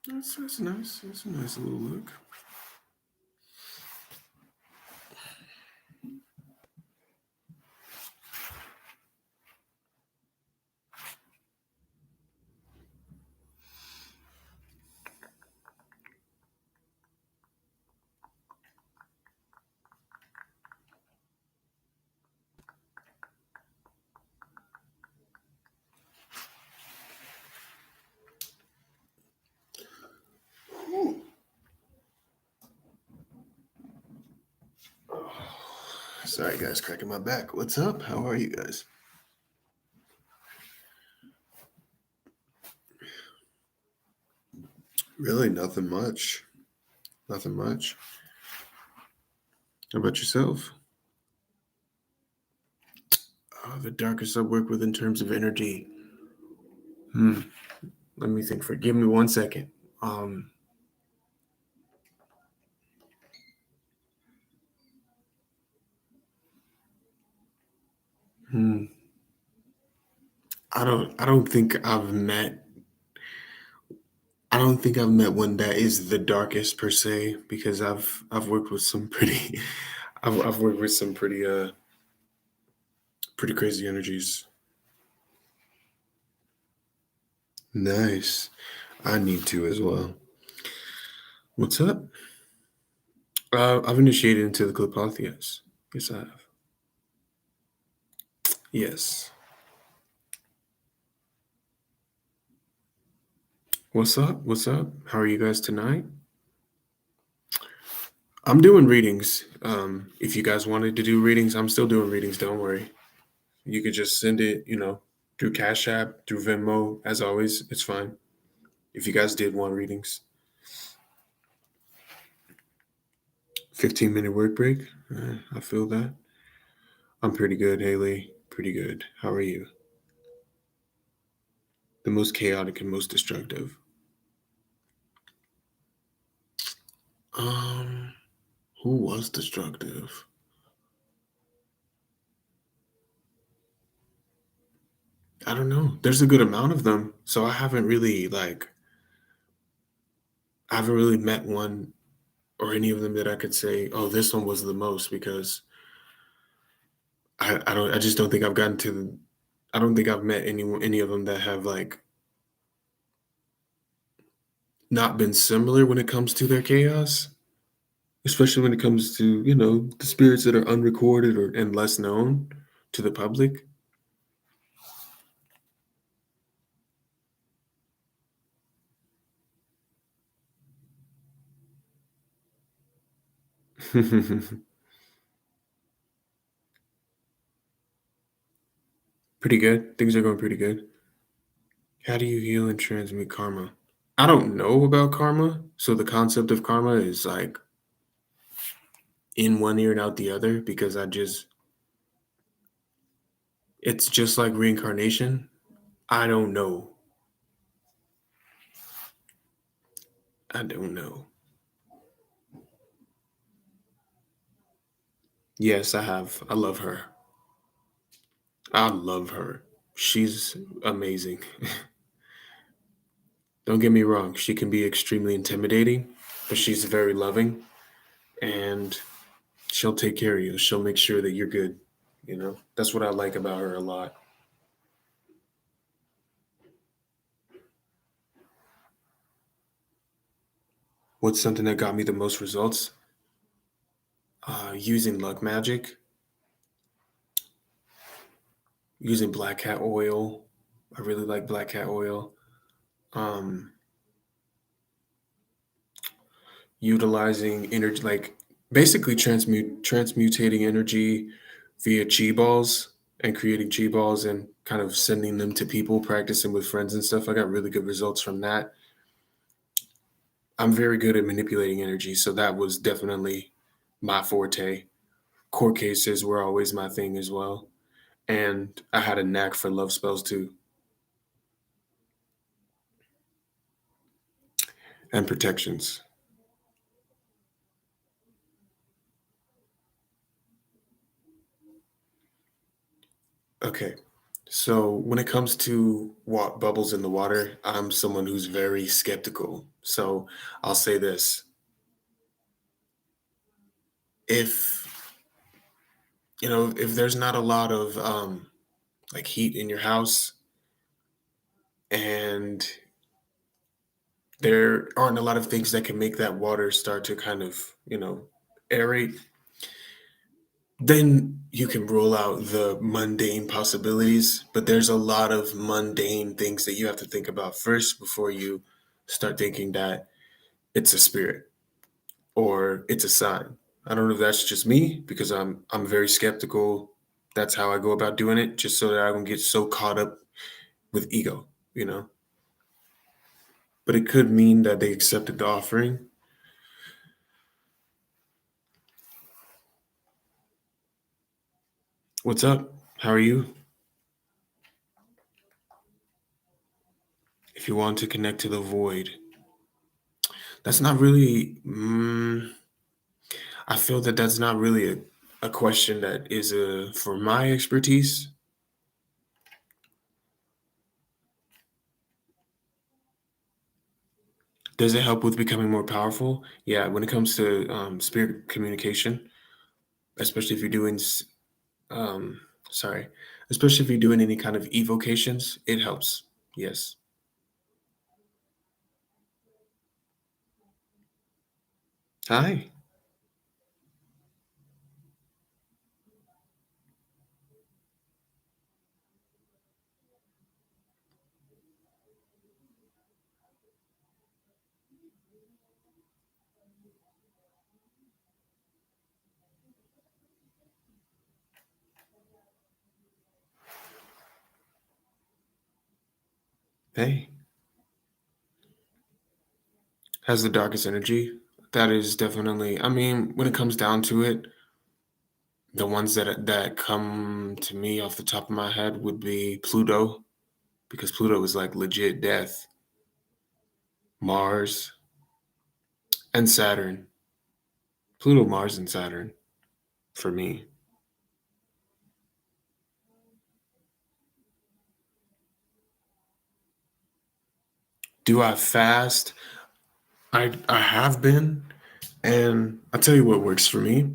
That's nice. That's a nice little look. Sorry, guys, cracking my back. What's up? How are you guys? Really, nothing much. Nothing much. How about yourself? The darkest I work with in terms of energy. Let me think. Forgive me 1 second. Um, hmm. I don't think I've met. I don't think I've met one that is the darkest per se, because I've worked with some pretty. I've worked with some pretty crazy energies. Nice. I need to as well. What's up? I've initiated into the Clairvoyance. Yes. Yes, I have. Yes. What's up? What's up? How are you guys tonight? I'm doing readings. If you guys wanted to do readings, I'm still doing readings. Don't worry. You could just send it, through Cash App, through Venmo. As always, it's fine. If you guys did want readings, 15-minute work break. I feel that. I'm pretty good, Haley. Pretty good. How are you? The most chaotic and most destructive. Um, who was destructive? I don't know. There's a good amount of them, so I haven't really met one or any of them that I could say, oh, this one was the most, because I just don't think I've gotten to. I don't think I've met any of them that have not been similar when it comes to their chaos, especially when it comes to the spirits that are unrecorded and less known to the public. Pretty good. Things are going pretty good. How do you heal and transmute karma? I don't know about karma, so the concept of karma is like in one ear and out the other, because it's just like reincarnation. I don't know. I don't know. Yes, I have. I love her. I love her. She's amazing. Don't get me wrong, she can be extremely intimidating, but she's very loving, and she'll take care of you. She'll make sure that you're good. That's what I like about her a lot. What's something that got me the most results? Using luck magic, using black cat oil. I really like black cat oil. Um, Utilizing energy, like basically transmutating energy via chi balls and creating chi balls and kind of sending them to people, practicing with friends and stuff. I got really good results from that. I'm very good at manipulating energy, so that was definitely my forte. Court cases were always my thing as well. And I had a knack for love spells too, and protections. Okay. So when it comes to bubbles in the water, I'm someone who's very skeptical. So I'll say this: if if there's not a lot of like heat in your house, and there aren't a lot of things that can make that water start to kind of aerate, then you can rule out the mundane possibilities. But there's a lot of mundane things that you have to think about first before you start thinking that it's a spirit or it's a sign. I don't know if that's just me because I'm very skeptical. That's how I go about doing it, just so that I don't get so caught up with ego, you know. But it could mean that they accepted the offering. What's up? How are you? If you want to connect to the void, that's not really. I feel that that's not really a question that is for my expertise. Does it help with becoming more powerful? Yeah, when it comes to spirit communication, especially if you're doing, um, sorry, especially if you're doing any kind of evocations, it helps. Yes. Hi. Hey. Has the darkest energy. That is definitely. I mean, when it comes down to it, the ones that come to me off the top of my head would be Pluto, because Pluto is like legit death. Mars and Saturn. Pluto, Mars, and Saturn for me. Do I fast? I have been, and I'll tell you what works for me.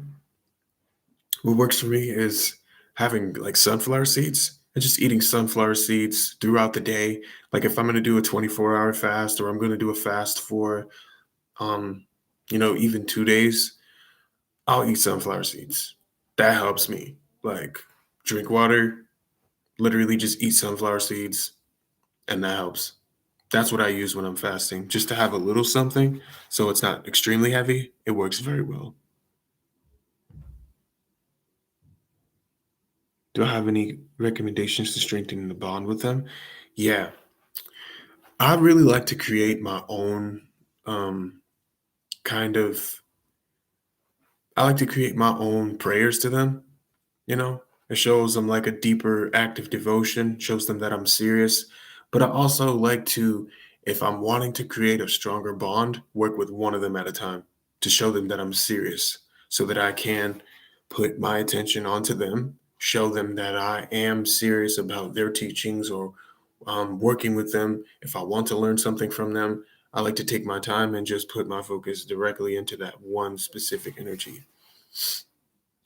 What works for me is having like sunflower seeds and just eating sunflower seeds throughout the day. Like if I'm gonna do a 24-hour fast, or I'm gonna do a fast for um, even 2 days, I'll eat sunflower seeds. That helps me. Like drink water, literally just eat sunflower seeds, and that helps. That's what I use when I'm fasting, just to have a little something so it's not extremely heavy. It works very well. Do I have any recommendations to strengthen the bond with them? Yeah, I really like to create my own um, kind of, I like to create my own prayers to them. You know, it shows them like a deeper active devotion, shows them that I'm serious. But I also like to, if I'm wanting to create a stronger bond, work with one of them at a time to show them that I'm serious so that I can put my attention onto them, show them that I am serious about their teachings, or working with them. If I want to learn something from them, I like to take my time and just put my focus directly into that one specific energy.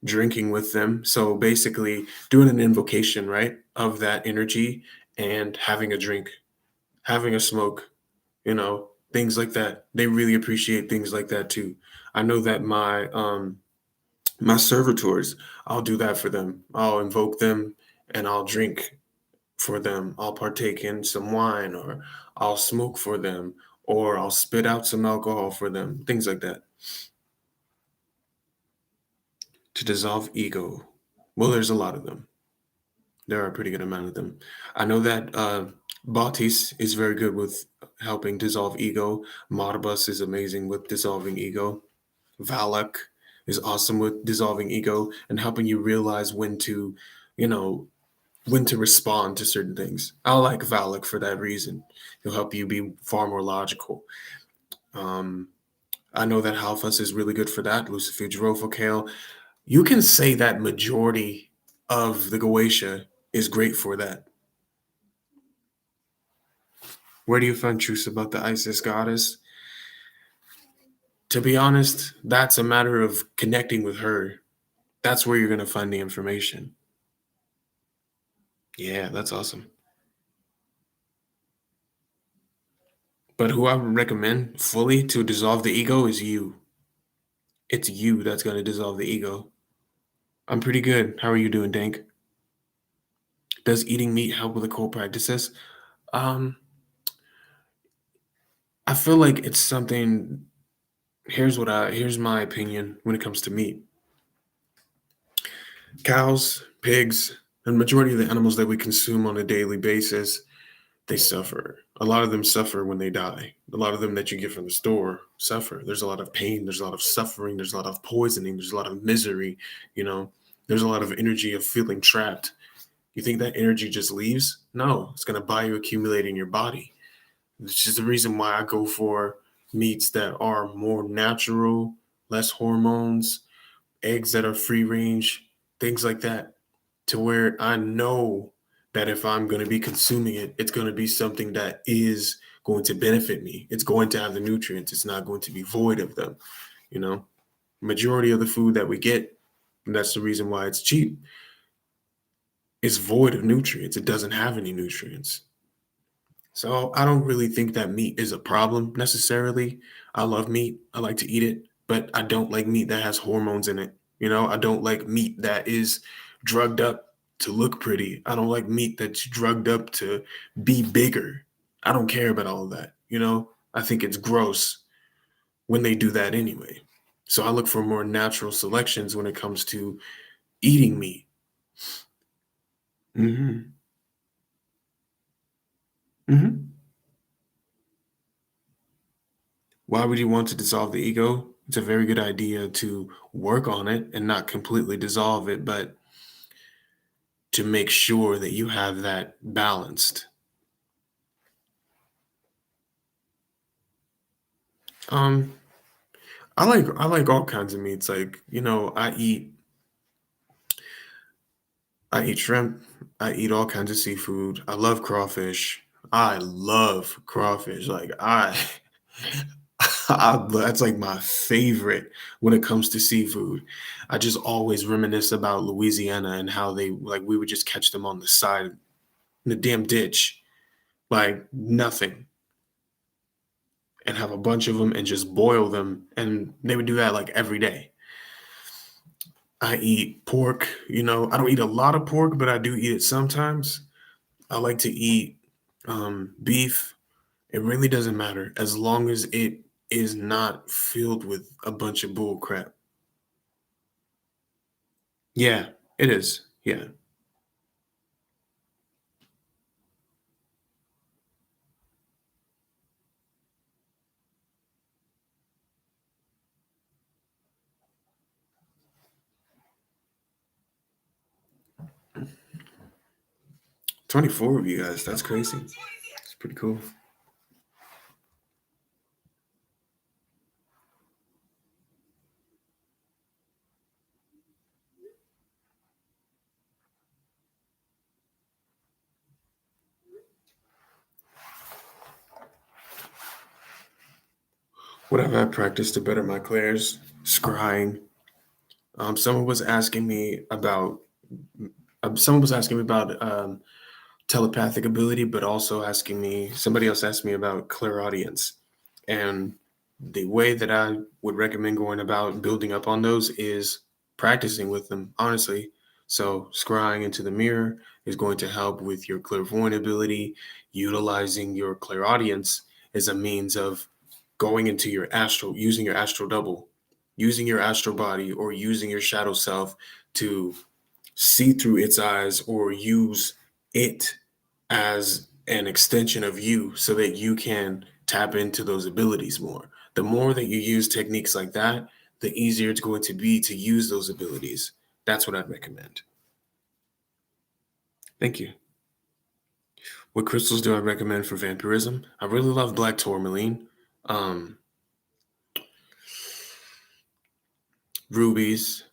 Drinking with them. So basically, doing an invocation, right, of that energy and having a drink, having a smoke, things like that. They really appreciate things like that too. I know that my servitors, I'll do that for them. I'll invoke them and I'll drink for them. I'll partake in some wine, or I'll smoke for them, or I'll spit out some alcohol for them, things like that. To dissolve ego. Well, there's a lot of them. There are a pretty good amount of them. I know that Bautis is very good with helping dissolve ego. Modibus is amazing with dissolving ego. Valak is awesome with dissolving ego and helping you realize you know, when to respond to certain things. I like Valak for that reason. He'll help you be far more logical. Um, I know that Halfus is really good for that. Lucifuge Rofocale. You can say that majority of the Goetia is great for that. Where do you find truths about the Isis goddess? To be honest, that's a matter of connecting with her. That's where you're going to find the information. Yeah, that's awesome. But who I would recommend fully to dissolve the ego is you. It's you that's going to dissolve the ego. I'm pretty good. How are you doing, Dank? Does eating meat help with occult practices? Um, I feel like it's something. Here's my opinion when it comes to meat. Cows, pigs, and majority of the animals that we consume on a daily basis, they suffer. A lot of them suffer when they die. A lot of them that you get from the store suffer. There's a lot of pain, there's a lot of suffering, there's a lot of poisoning, there's a lot of misery, you know. There's a lot of energy of feeling trapped. You think that energy just leaves? No, it's going to bioaccumulate in your body. Which is the reason why I go for meats that are more natural, less hormones, eggs that are free range, things like that, to where I know that if I'm going to be consuming it, it's going to be something that is going to benefit me. It's going to have the nutrients. It's not going to be void of them. You know, majority of the food that we get, and that's the reason why it's cheap, is void of nutrients. It doesn't have any nutrients. So I don't really think that meat is a problem necessarily. I love meat. I like to eat it, but I don't like meat that has hormones in it. You know, I don't like meat that is drugged up to look pretty. I don't like meat that's drugged up to be bigger. I don't care about all of that. You know, I think it's gross when they do that anyway. So I look for more natural selections when it comes to eating meat. Hmm. Hmm. Why would you want to dissolve the ego? It's a very good idea to work on it and not completely dissolve it, but to make sure that you have that balanced. Um, I like all kinds of meats. Like, you know, I eat shrimp, I eat all kinds of seafood. I love crawfish. I love crawfish. Like that's like my favorite when it comes to seafood. I just always reminisce about Louisiana and how they like we would just catch them on the side in the damn ditch, like nothing, and have a bunch of them and just boil them. And they would do that like every day. I eat pork, you know, I don't eat a lot of pork, but I do eat it sometimes. I like to eat beef. It really doesn't matter as long as it is not filled with a bunch of bull crap. Yeah, it is. Yeah. 24 of you guys. That's crazy. It's pretty cool. What have I practiced to better my clairs? Scrying. Someone was asking me about telepathic ability, but also somebody else asked me about clairaudience. And the way that I would recommend going about building up on those is practicing with them, honestly. So, scrying into the mirror is going to help with your clairvoyant ability. Utilizing your clairaudience is a means of going into using your astral double, using your astral body, or using your shadow self to see through its eyes or use it as an extension of you so that you can tap into those abilities more. The more that you use techniques like that, the easier it's going to be to use those abilities. That's what I'd recommend. Thank you. What crystals do I recommend for vampirism? I really love black tourmaline, um, rubies,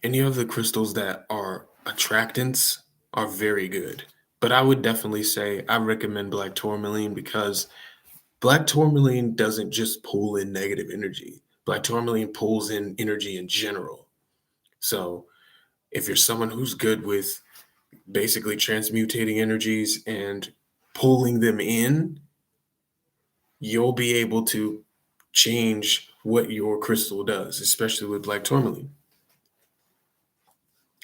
any of the crystals that are attractants are very good. But I would definitely say I recommend black tourmaline because black tourmaline doesn't just pull in negative energy. Black tourmaline pulls in energy in general. So if you're someone who's good with basically transmutating energies and pulling them in, you'll be able to change what your crystal does, especially with black tourmaline.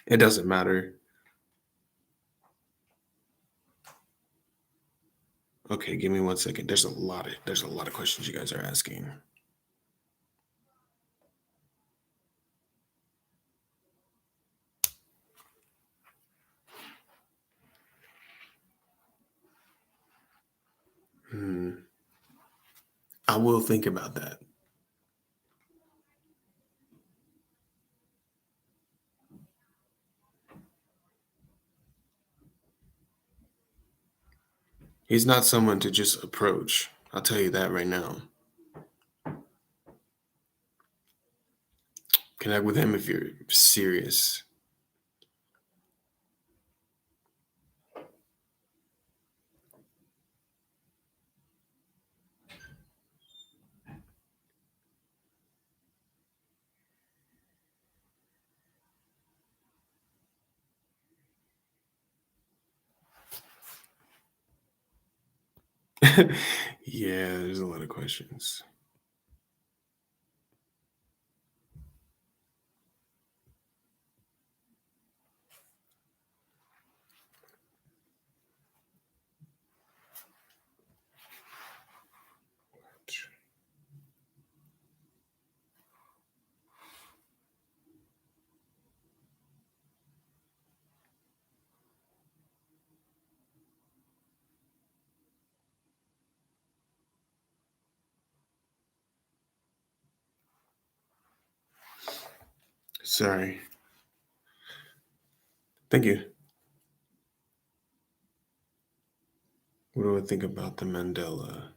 It doesn't matter. Okay, give me 1 second. There's a lot of questions you guys are asking. I will think about that. He's not someone to just approach. I'll tell you that right now. Connect with him if you're serious. Yeah, there's a lot of questions. Sorry. Thank you. What do I think about the Mandela?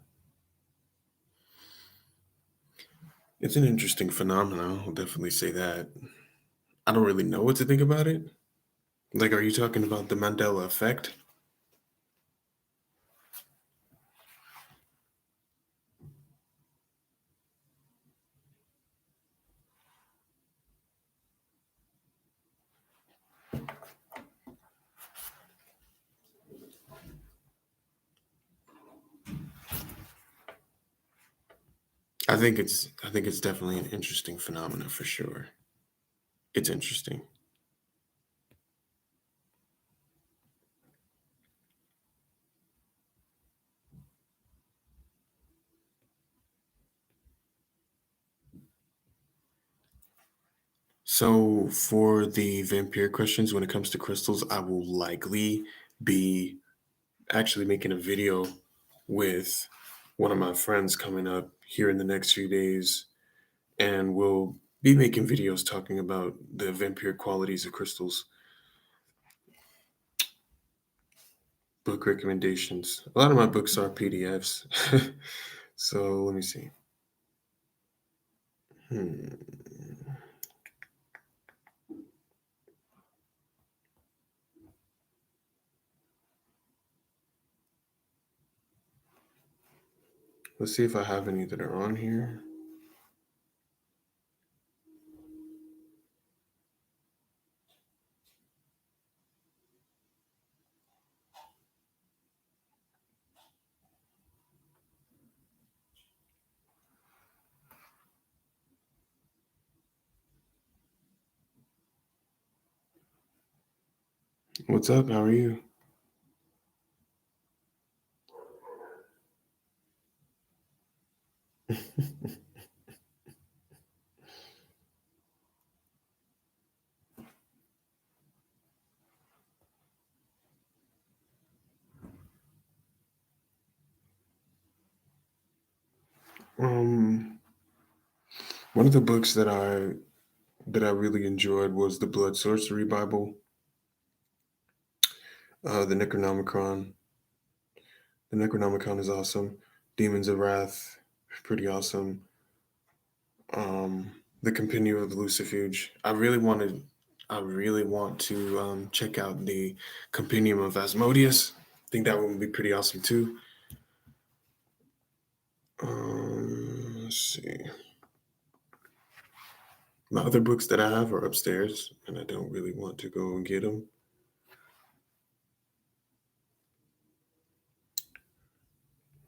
It's an interesting phenomenon. I'll definitely say that. I don't really know what to think about it. Like, are you talking about the Mandela effect? I think it's definitely an interesting phenomenon for sure. It's interesting. So for the vampire questions, when it comes to crystals, I will likely be actually making a video with one of my friends coming up here in the next few days, and we'll be making videos talking about the vampire qualities of crystals. Book recommendations. A lot of my books are PDFs. So let me see. Hmm. Let's see if I have any that are on here. What's up? How are you? Um, One of the books that I really enjoyed was the Blood Sorcery Bible, the Necronomicon. The Necronomicon is awesome. Demons of Wrath, pretty awesome. The Compendium of Lucifuge. I really wanted. I really want to check out the Compendium of Asmodeus. I think that one would be pretty awesome too. Let's see. My other books that I have are upstairs, and I don't really want to go and get them.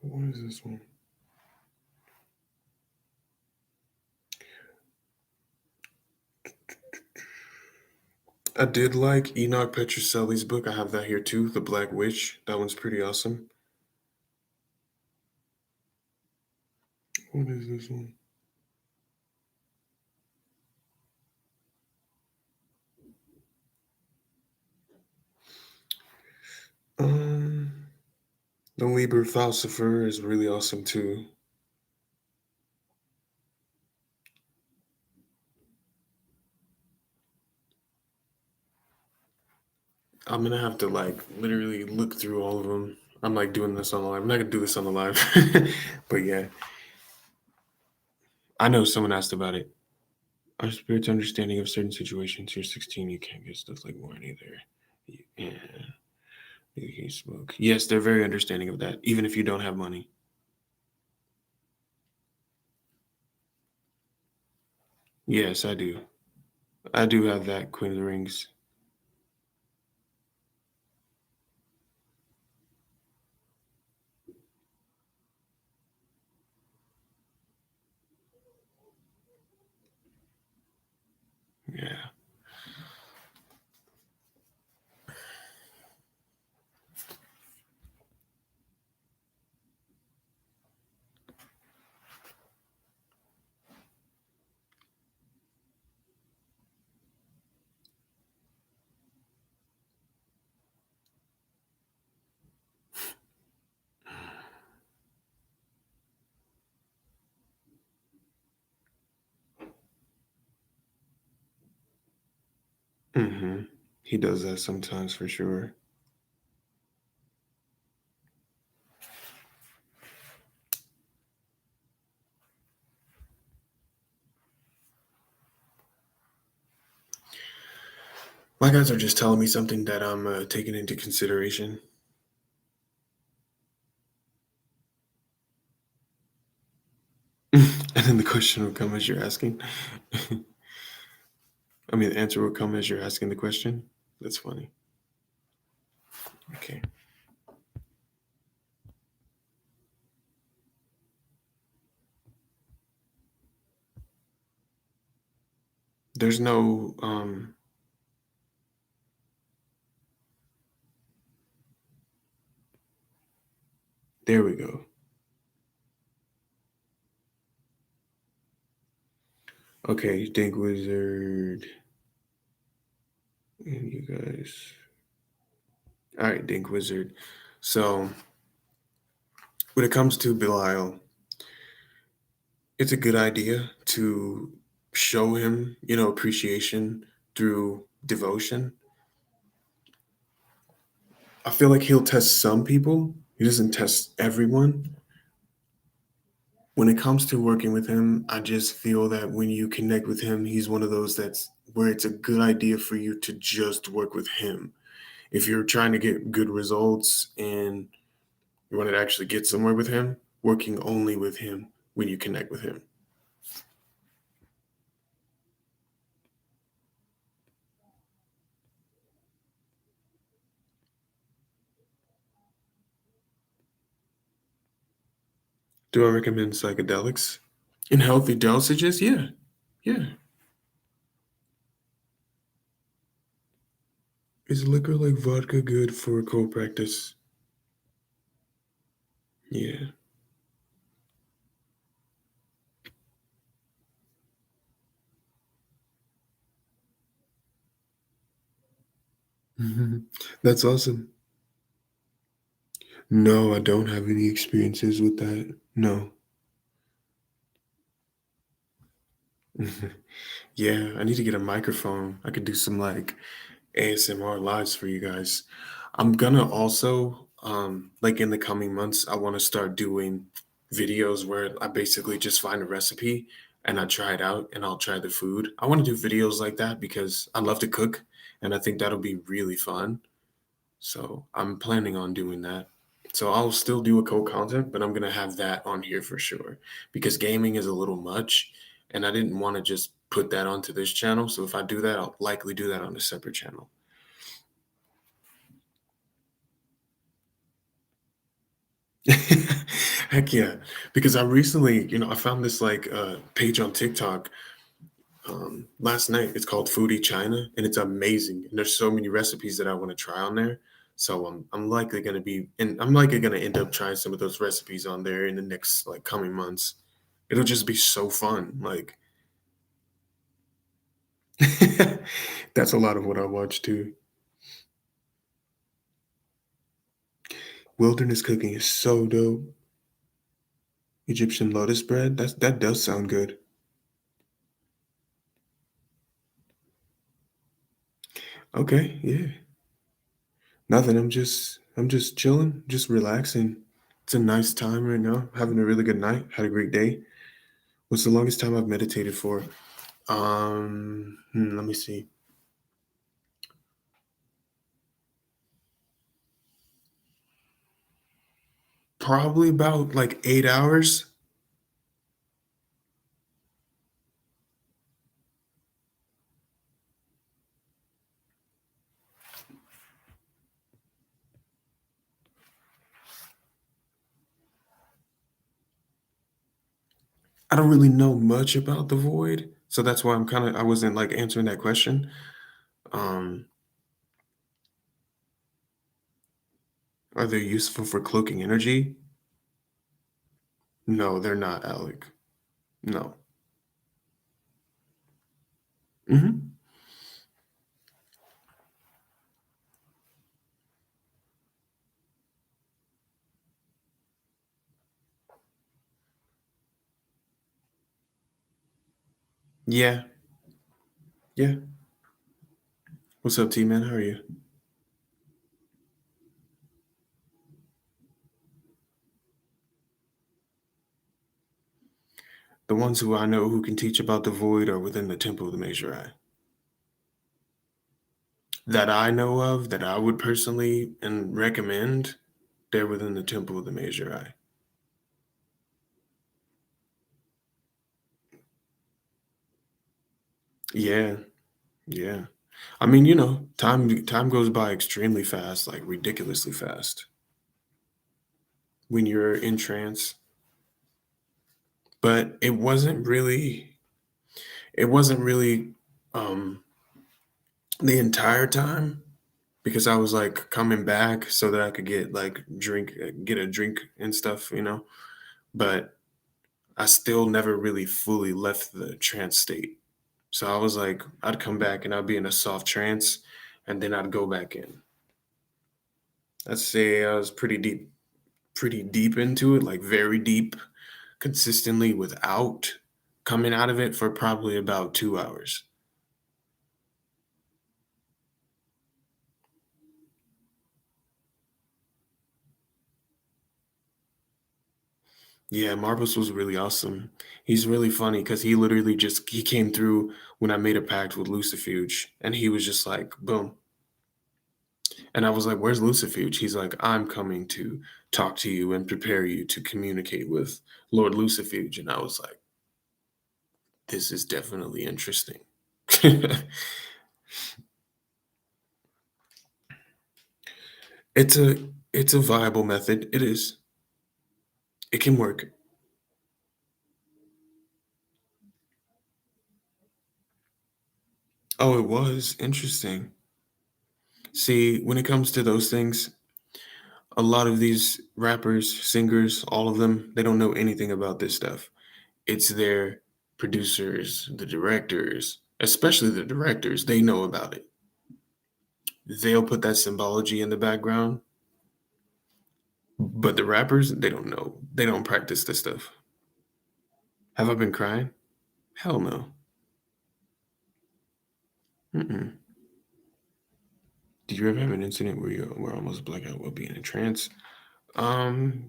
What is this one? I did like Enoch Petrocelli's book. I have that here too, The Black Witch. That one's pretty awesome. What is this one? The Liber Falsifer is really awesome too. I'm gonna have to like literally look through all of them. I'm like doing this on the live. I'm not gonna do this on the live, but yeah, I know someone asked about it. Our spirit's understanding of certain situations. You're 16, you can't get stuff like wine either. Yeah, you can smoke. Yes, they're very understanding of that, even if you don't have money. Yes, I do. I do have that Queen of the Rings. Yeah. Mm-hmm. He does that sometimes for sure. My guys are just telling me something that I'm taking into consideration. And then the question will come as you're asking. I mean, the answer will come as you're asking the question. That's funny. Okay. There's no there we go. Okay, Dink Wizard. And you guys. All right, Dink Wizard. So when it comes to Belial, it's a good idea to show him, appreciation through devotion. I feel like he'll test some people. He doesn't test everyone. When it comes to working with him, I just feel that when you connect with him, he's one of those that's where it's a good idea for you to just work with him. If you're trying to get good results and you want to actually get somewhere with him, working only with him when you connect with him. Do I recommend psychedelics in healthy dosages? Yeah. Yeah. Is liquor like vodka good for co-practice? Yeah. That's awesome. No, I don't have any experiences with that. No. Yeah, I need to get a microphone. I could do some like ASMR lives for you guys. I'm gonna also, like in the coming months, I want to start doing videos where I basically just find a recipe and I try it out and I'll try the food. I want to do videos like that because I love to cook and I think that'll be really fun. So I'm planning on doing that. So I'll still do occult content, but I'm gonna have that on here for sure because gaming is a little much, and I didn't want to just put that onto this channel. So if I do that, I'll likely do that on a separate channel. Heck yeah, because I recently, I found this like page on TikTok last night. It's called Foodie China, and it's amazing. And there's so many recipes that I want to try on there. So I'm likely gonna be, and I'm likely gonna end up trying some of those recipes on there in the next like coming months. It'll just be so fun. Like that's a lot of what I watch too. Wilderness cooking is so dope. Egyptian lotus bread. That does sound good. Okay, yeah. Nothing. I'm just chilling, just relaxing. It's a nice time right now. Having a really good night. Had a great day. What's the longest time I've meditated for? Let me see. Probably about like 8 hours. I don't really know much about the void, so that's why I wasn't like answering that question. Um, are they useful for cloaking energy? No, they're not, Alec. No. Hmm. Yeah, yeah. What's up, T man? How are you? The ones who I know who can teach about the void are within the temple of the Major Eye. That I know of, that I would personally and recommend, they're within the temple of the Major Eye. Yeah, yeah. I mean, time goes by extremely fast, like ridiculously fast when you're in trance. But it wasn't really um the entire time because I was like coming back so that I could get a drink and stuff. But I still never really fully left the trance state. So I was like, I'd come back and I'd be in a soft trance and then I'd go back in. I'd say I was pretty deep into it, like very deep, consistently without coming out of it for probably about 2 hours. Yeah, Marbles was really awesome. He's really funny because he came through when I made a pact with Lucifuge, and he was just like, boom. And I was like, "Where's Lucifuge?" He's like, "I'm coming to talk to you and prepare you to communicate with Lord Lucifuge." And I was like, "This is definitely interesting." It's a viable method. It is. It can work. Oh, it was interesting. See, when it comes to those things, a lot of these rappers, singers, all of them, they don't know anything about this stuff. It's their producers, the directors, especially the directors, they know about it. They'll put that symbology in the background, but the rappers, they don't know. They don't practice this stuff. Have I been crying? Hell no. Mm-mm. Did you ever have an incident where you were almost black out while being in trance?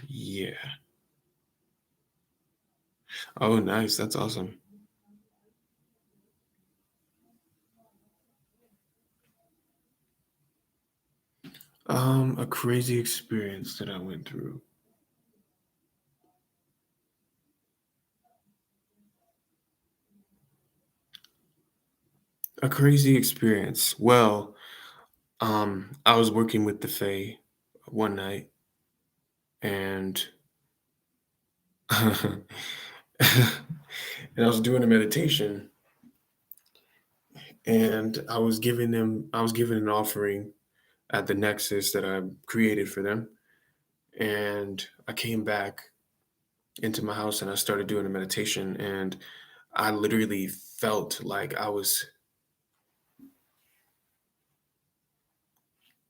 Yeah. Oh, nice. That's awesome. A crazy experience that I went through. A crazy experience. Well, I was working with the Fae one night, and and I was doing a meditation, and I was given an offering at the nexus that I created for them, and I came back into my house and I started doing a meditation, and I literally felt like I was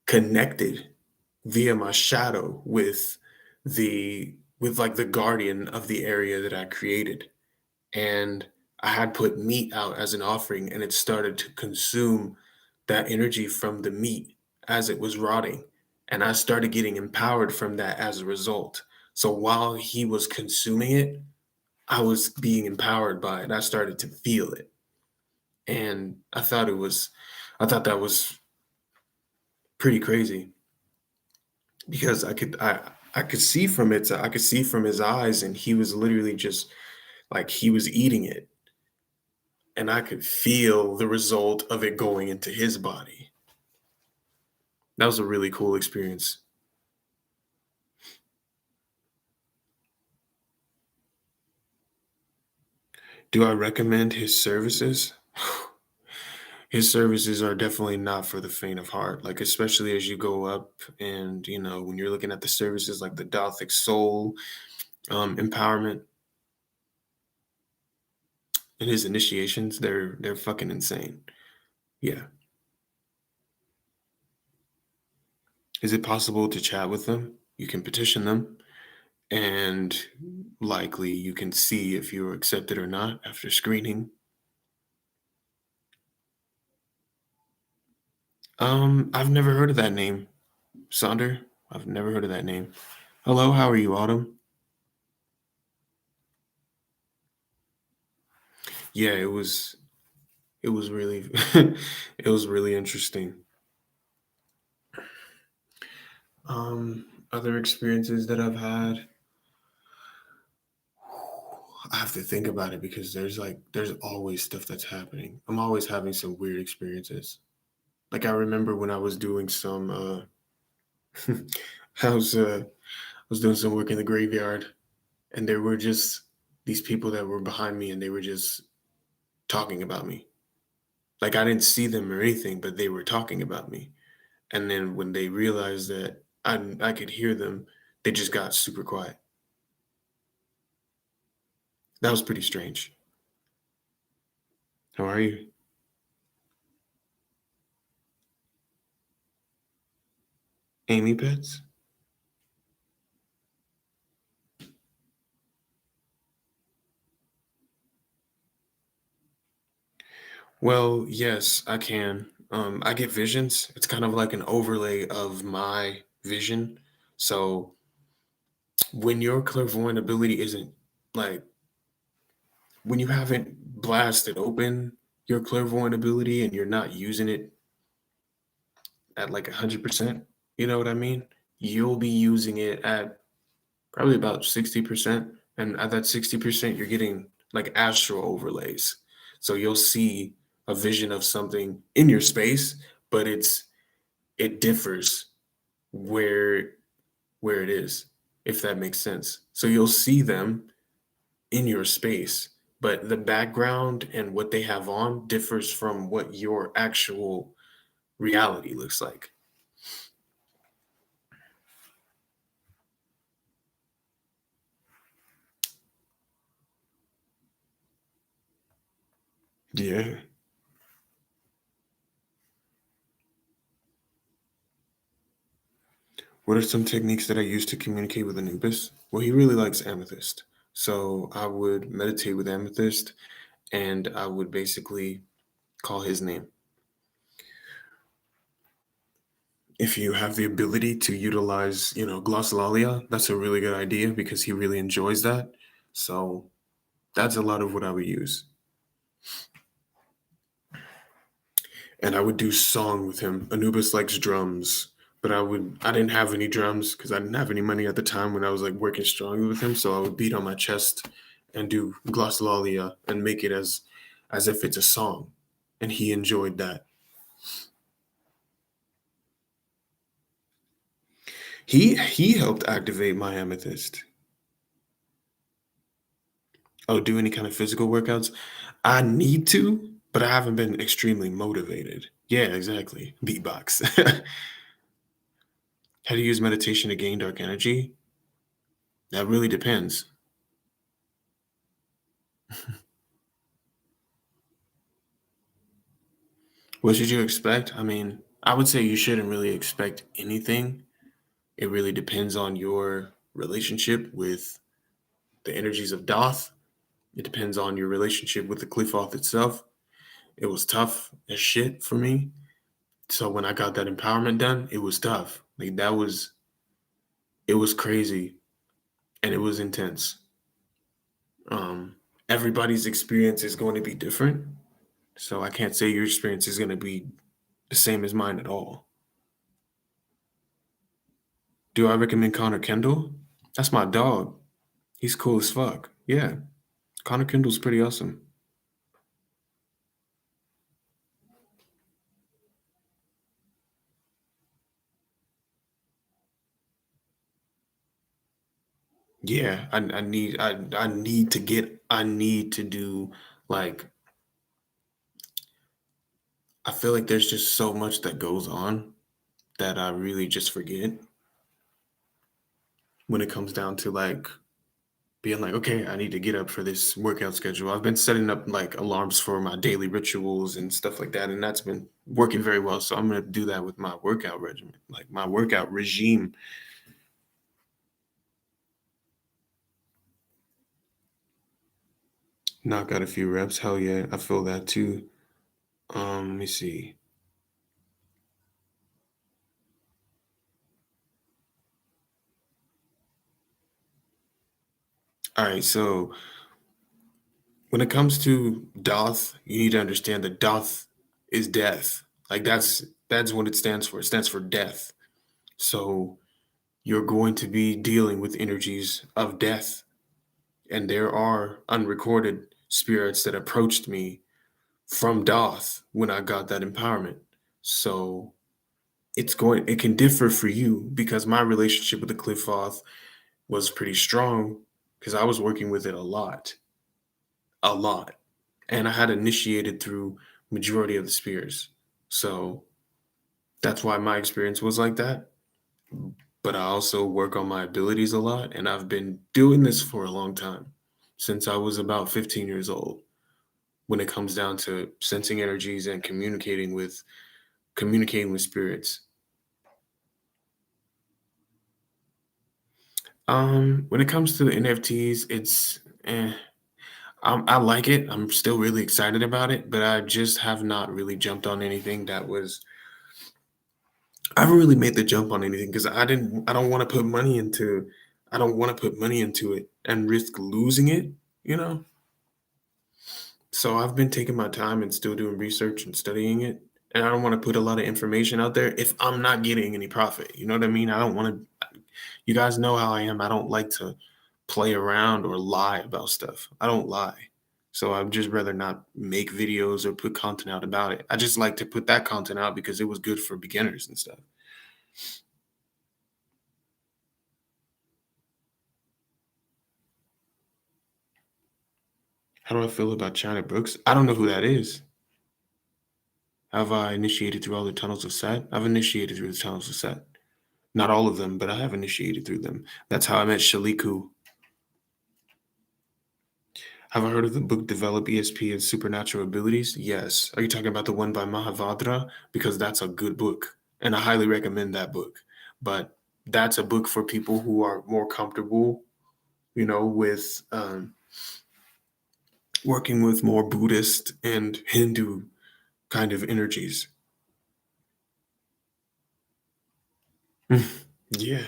connected via my shadow with like the guardian of the area that I created. And I had put meat out as an offering, and it started to consume that energy from the meat as it was rotting. And I started getting empowered from that as a result. So while he was consuming it, I was being empowered by it. I started to feel it. And I thought that was pretty crazy because I could see from it, I could see from his eyes, and he was literally just like he was eating it, and I could feel the result of it going into his body. That was a really cool experience. Do I recommend his services? His services are definitely not for the faint of heart. Like especially as you go up, and when you're looking at the services like the Gothic soul empowerment and his initiations, they're fucking insane. Yeah. Is it possible to chat with them? You can petition them, and likely you can see if you're accepted or not after screening. I've never heard of that name, Sonder. I've never heard of that name. Hello, how are you, Autumn? Yeah, it was really it was really interesting. Other experiences that I've had, I have to think about it because there's always stuff that's happening. I'm always having some weird experiences. Like I remember when I was doing some I was uh I was doing some work in the graveyard, and there were just these people that were behind me, and they were just talking about me. Like I didn't see them or anything, but they were talking about me. And then when they realized that I could hear them, they just got super quiet. That was pretty strange. How are you? Amy Pets? Well, yes, I can. I get visions. It's kind of like an overlay of my vision. So when your clairvoyant ability isn't like when you haven't blasted open your clairvoyant ability and you're not using it at like 100%, you know what I mean? You'll be using it at probably about 60%. And at that 60%, you're getting like astral overlays. So you'll see a vision of something in your space, but it differs where where it is, if that makes sense. So you'll see them in your space, but the background and what they have on differs from what your actual reality looks like. Yeah. What are some techniques that I use to communicate with Anubis? Well, he really likes amethyst. So I would meditate with amethyst, and I would basically call his name. If you have the ability to utilize, glossolalia, that's a really good idea because he really enjoys that. So that's a lot of what I would use. And I would do song with him. Anubis likes drums. But I didn't have any drums because I didn't have any money at the time when I was like working strongly with him. So I would beat on my chest and do glossolalia and make it as if it's a song. And he enjoyed that. He helped activate my amethyst. Oh, do any kind of physical workouts? I need to, but I haven't been extremely motivated. Yeah, exactly. Beatbox. How to use meditation to gain dark energy? That really depends. What should you expect? I mean, I would say you shouldn't really expect anything. It really depends on your relationship with the energies of Doth. It depends on your relationship with the Clifoth itself. It was tough as shit for me. So when I got that empowerment done, it was tough. Like it was crazy and it was intense. Um, Everybody's experience is going to be different. So I can't say your experience is going to be the same as mine at all. Do I recommend Connor Kendall? That's my dog. He's cool as fuck. Yeah. Connor Kendall's pretty awesome. Yeah, I need to do like I feel like there's just so much that goes on that I really just forget when it comes down to like being like, okay, I need to get up for this workout schedule. I've been setting up like alarms for my daily rituals and stuff like that, and that's been working very well. So I'm gonna do that with my workout regimen, like my workout regime. Knock out a few reps. Hell yeah, I feel that too. Let me see. All right, so when it comes to Doth, you need to understand that Doth is death. Like that's what it stands for. It stands for death. So you're going to be dealing with energies of death. And there are unrecorded spirits that approached me from Doth when I got that empowerment. So it can differ for you because my relationship with the Cliffoth was pretty strong because I was working with it a lot. And I had initiated through majority of the spears. So that's why my experience was like that. But I also work on my abilities a lot, and I've been doing this for a long time, since I was about 15 years old, when it comes down to sensing energies and communicating with spirits. When it comes to the NFTs, it's I like it. I'm still really excited about it, but I just have not really jumped on anything that was I haven't really made the jump on anything because I don't want to put money into I don't want to put money into it and risk losing it, you know? So I've been taking my time and still doing research and studying it. And I don't want to put a lot of information out there if I'm not getting any profit. You know what I mean? I don't want to you guys know how I am. I don't like to play around or lie about stuff. I don't lie. So I'd just rather not make videos or put content out about it. I just like to put that content out because it was good for beginners and stuff. How do I feel about China Brooks? I don't know who that is. Have I initiated through all the tunnels of Set? I've initiated through the tunnels of Set. Not all of them, but I have initiated through them. That's how I met Shaliku. Have I heard of the book Develop ESP and Supernatural Abilities? Yes. Are you talking about the one by Mahavadra? Because that's a good book. And I highly recommend that book. But that's a book for people who are more comfortable, with working with more Buddhist and Hindu kind of energies. Yeah.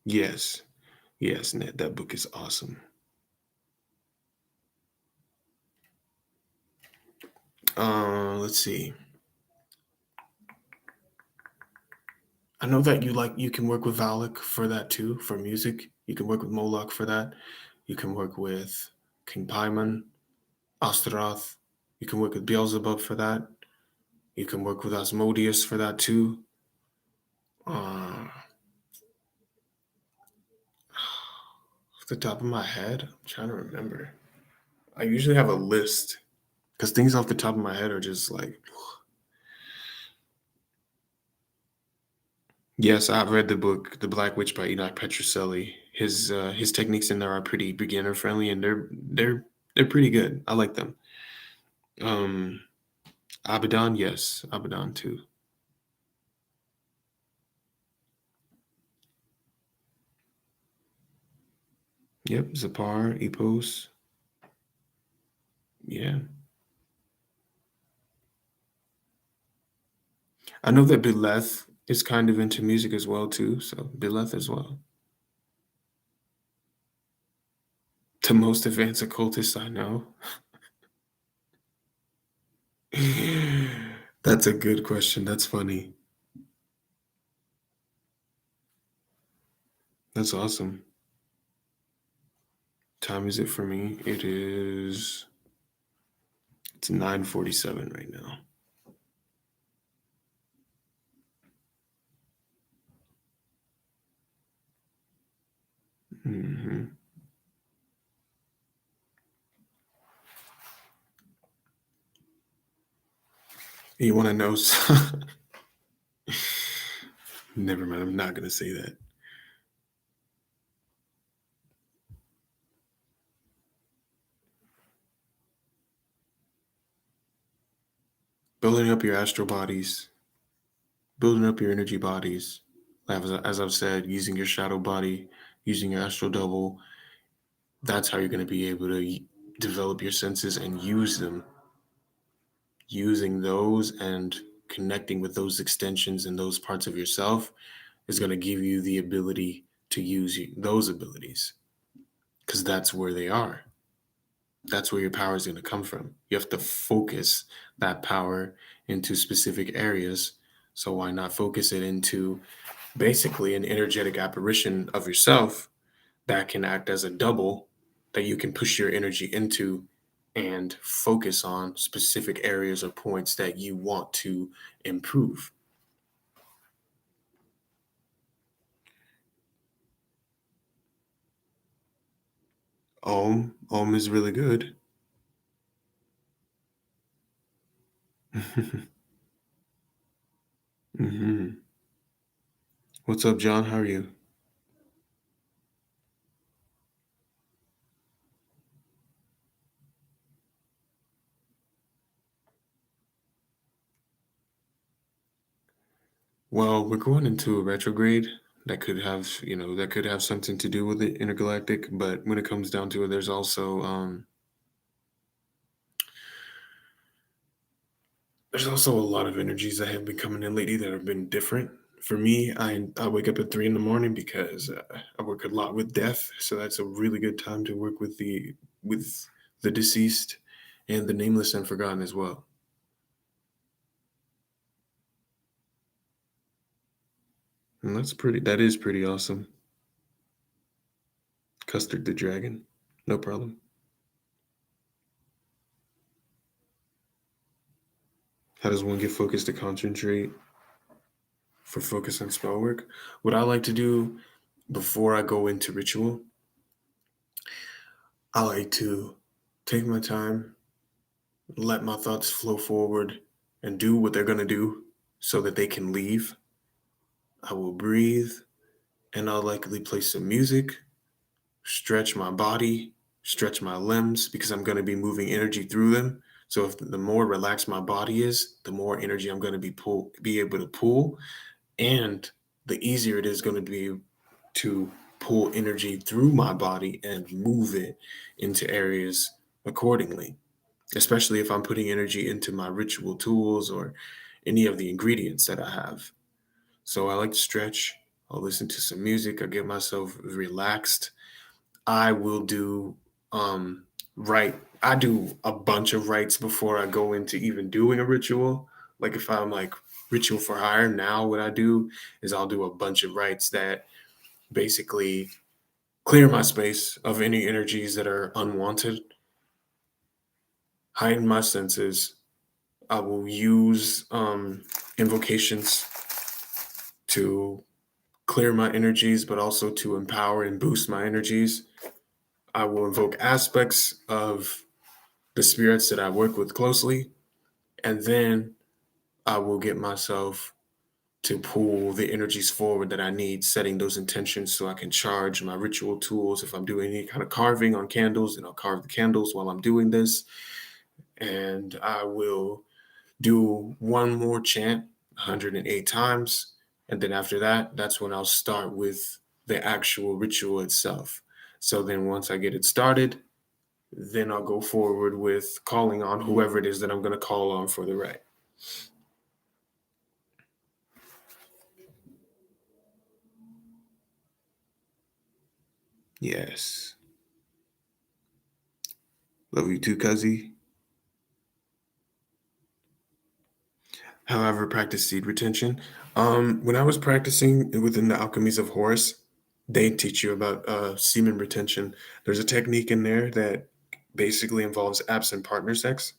Yes. Yes, Ned, that book is awesome. Let's see. I know that you can work with Valak for that too, for music. You can work with Moloch for that. You can work with King Paimon, Astaroth. You can work with Beelzebub for that. You can work with Asmodeus for that too. Off the top of my head, I'm trying to remember. I usually have a list because things off the top of my head are just like, yes, I've read the book, The Black Witch by Enoch Petrocelli. His techniques in there are pretty beginner friendly, and they're pretty good. I like them. Um, Abaddon, yes, Abaddon too. Yep, Zapar, Epos, yeah. I know that Bileth is kind of into music as well too, so Bileth as well. The most advanced occultist I know. That's a good question. That's funny. That's awesome. Time is it for me? It's 9:47 right now. Hmm. You want to know? Never mind. I'm not gonna say that. Building up your astral bodies, building up your energy bodies. As I've said, using your shadow body, using your astral double. That's how you're going to be able to develop your senses and use them. Using those and connecting with those extensions and those parts of yourself is going to give you the ability to use those abilities because that's where they are. That's where your power is going to come from. You have to focus that power into specific areas. So why not focus it into basically an energetic apparition of yourself that can act as a double that you can push your energy into and focus on specific areas or points that you want to improve. Om is really good. Hmm. What's up, John? How are you? Well, we're going into a retrograde that could have something to do with it, intergalactic. But when it comes down to it, there's also a lot of energies that have been coming in lately that have been different. For me, I wake up at 3 in the morning because I work a lot with death, so that's a really good time to work with the deceased and the nameless and forgotten as well. And that is pretty awesome. Custard the dragon, no problem. How does one get focused to concentrate for focus on spell work? What I like to do before I go into ritual, I like to take my time, let my thoughts flow forward, and do what they're going to do so that they can leave. I will breathe and I'll likely play some music, stretch my body, stretch my limbs because I'm going to be moving energy through them. So if the more relaxed my body is, the more energy I'm going to be able to pull, and the easier it is going to be to pull energy through my body and move it into areas accordingly, especially if I'm putting energy into my ritual tools or any of the ingredients that I have. So I like to stretch. I'll listen to some music. I get myself relaxed. I will do um, Right. I do a bunch of rites before I go into even doing a ritual. Like if I'm like ritual for hire, now what I do is I'll do a bunch of rites that basically clear my space of any energies that are unwanted, heighten my senses. I will use invocations to clear my energies, but also to empower and boost my energies. I will invoke aspects of the spirits that I work with closely, and then I will get myself to pull the energies forward that I need, setting those intentions so I can charge my ritual tools. If I'm doing any kind of carving on candles, then I'll carve the candles while I'm doing this. And I will do one more chant 108 times. And then after that, that's when I'll start with the actual ritual itself. So then once I get it started, then I'll go forward with calling on whoever it is that I'm going to call on for the rite. Yes. Love you too, Cuzzy. However, practice seed retention. When I was practicing within the alchemies of Horus, they teach you about semen retention. There's a technique in there that basically involves absent partner sex.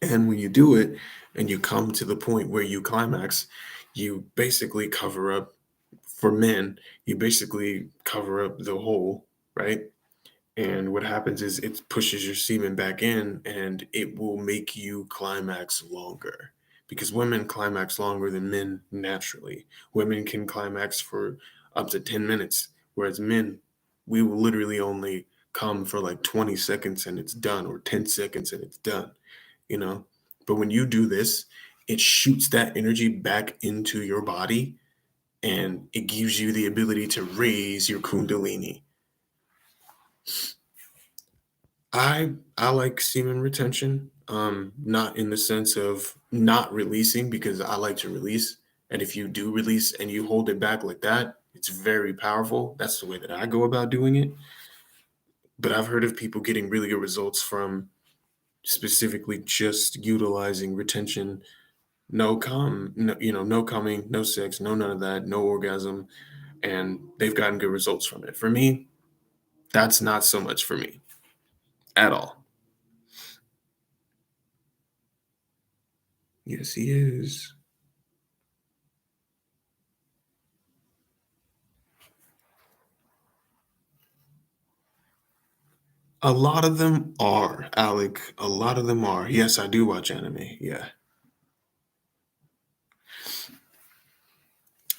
And when you do it and you come to the point where you climax, you basically cover up, for men, you basically cover up the hole, right? And what happens is it pushes your semen back in and it will make you climax longer because women climax longer than men naturally. Women can climax for up to 10 minutes, whereas men, we will literally only come for like 20 seconds and it's done, or 10 seconds and it's done, you know? But when you do this, it shoots that energy back into your body and it gives you the ability to raise your kundalini. I like semen retention, not in the sense of not releasing because I like to release. And if you do release and you hold it back like that, it's very powerful. That's the way that I go about doing it. But I've heard of people getting really good results from specifically just utilizing retention, no cum, no, no coming, no sex, no none of that, no orgasm, and they've gotten good results from it. For me, that's not so much for me at all. Yes, he is. A lot of them are, Alec. A lot of them are. Yes, I do watch anime. Yeah.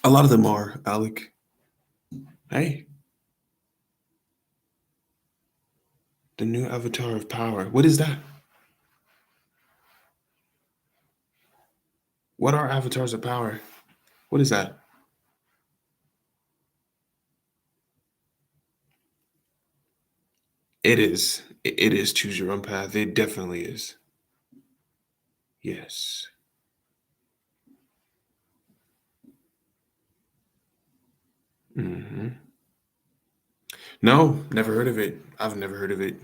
A lot of them are, Alec. Hey, the new avatar of power. What is that? What are avatars of power? What is that? It is. It is choose your own path. It definitely is. Yes. hmm No, never heard of it. I've never heard of it.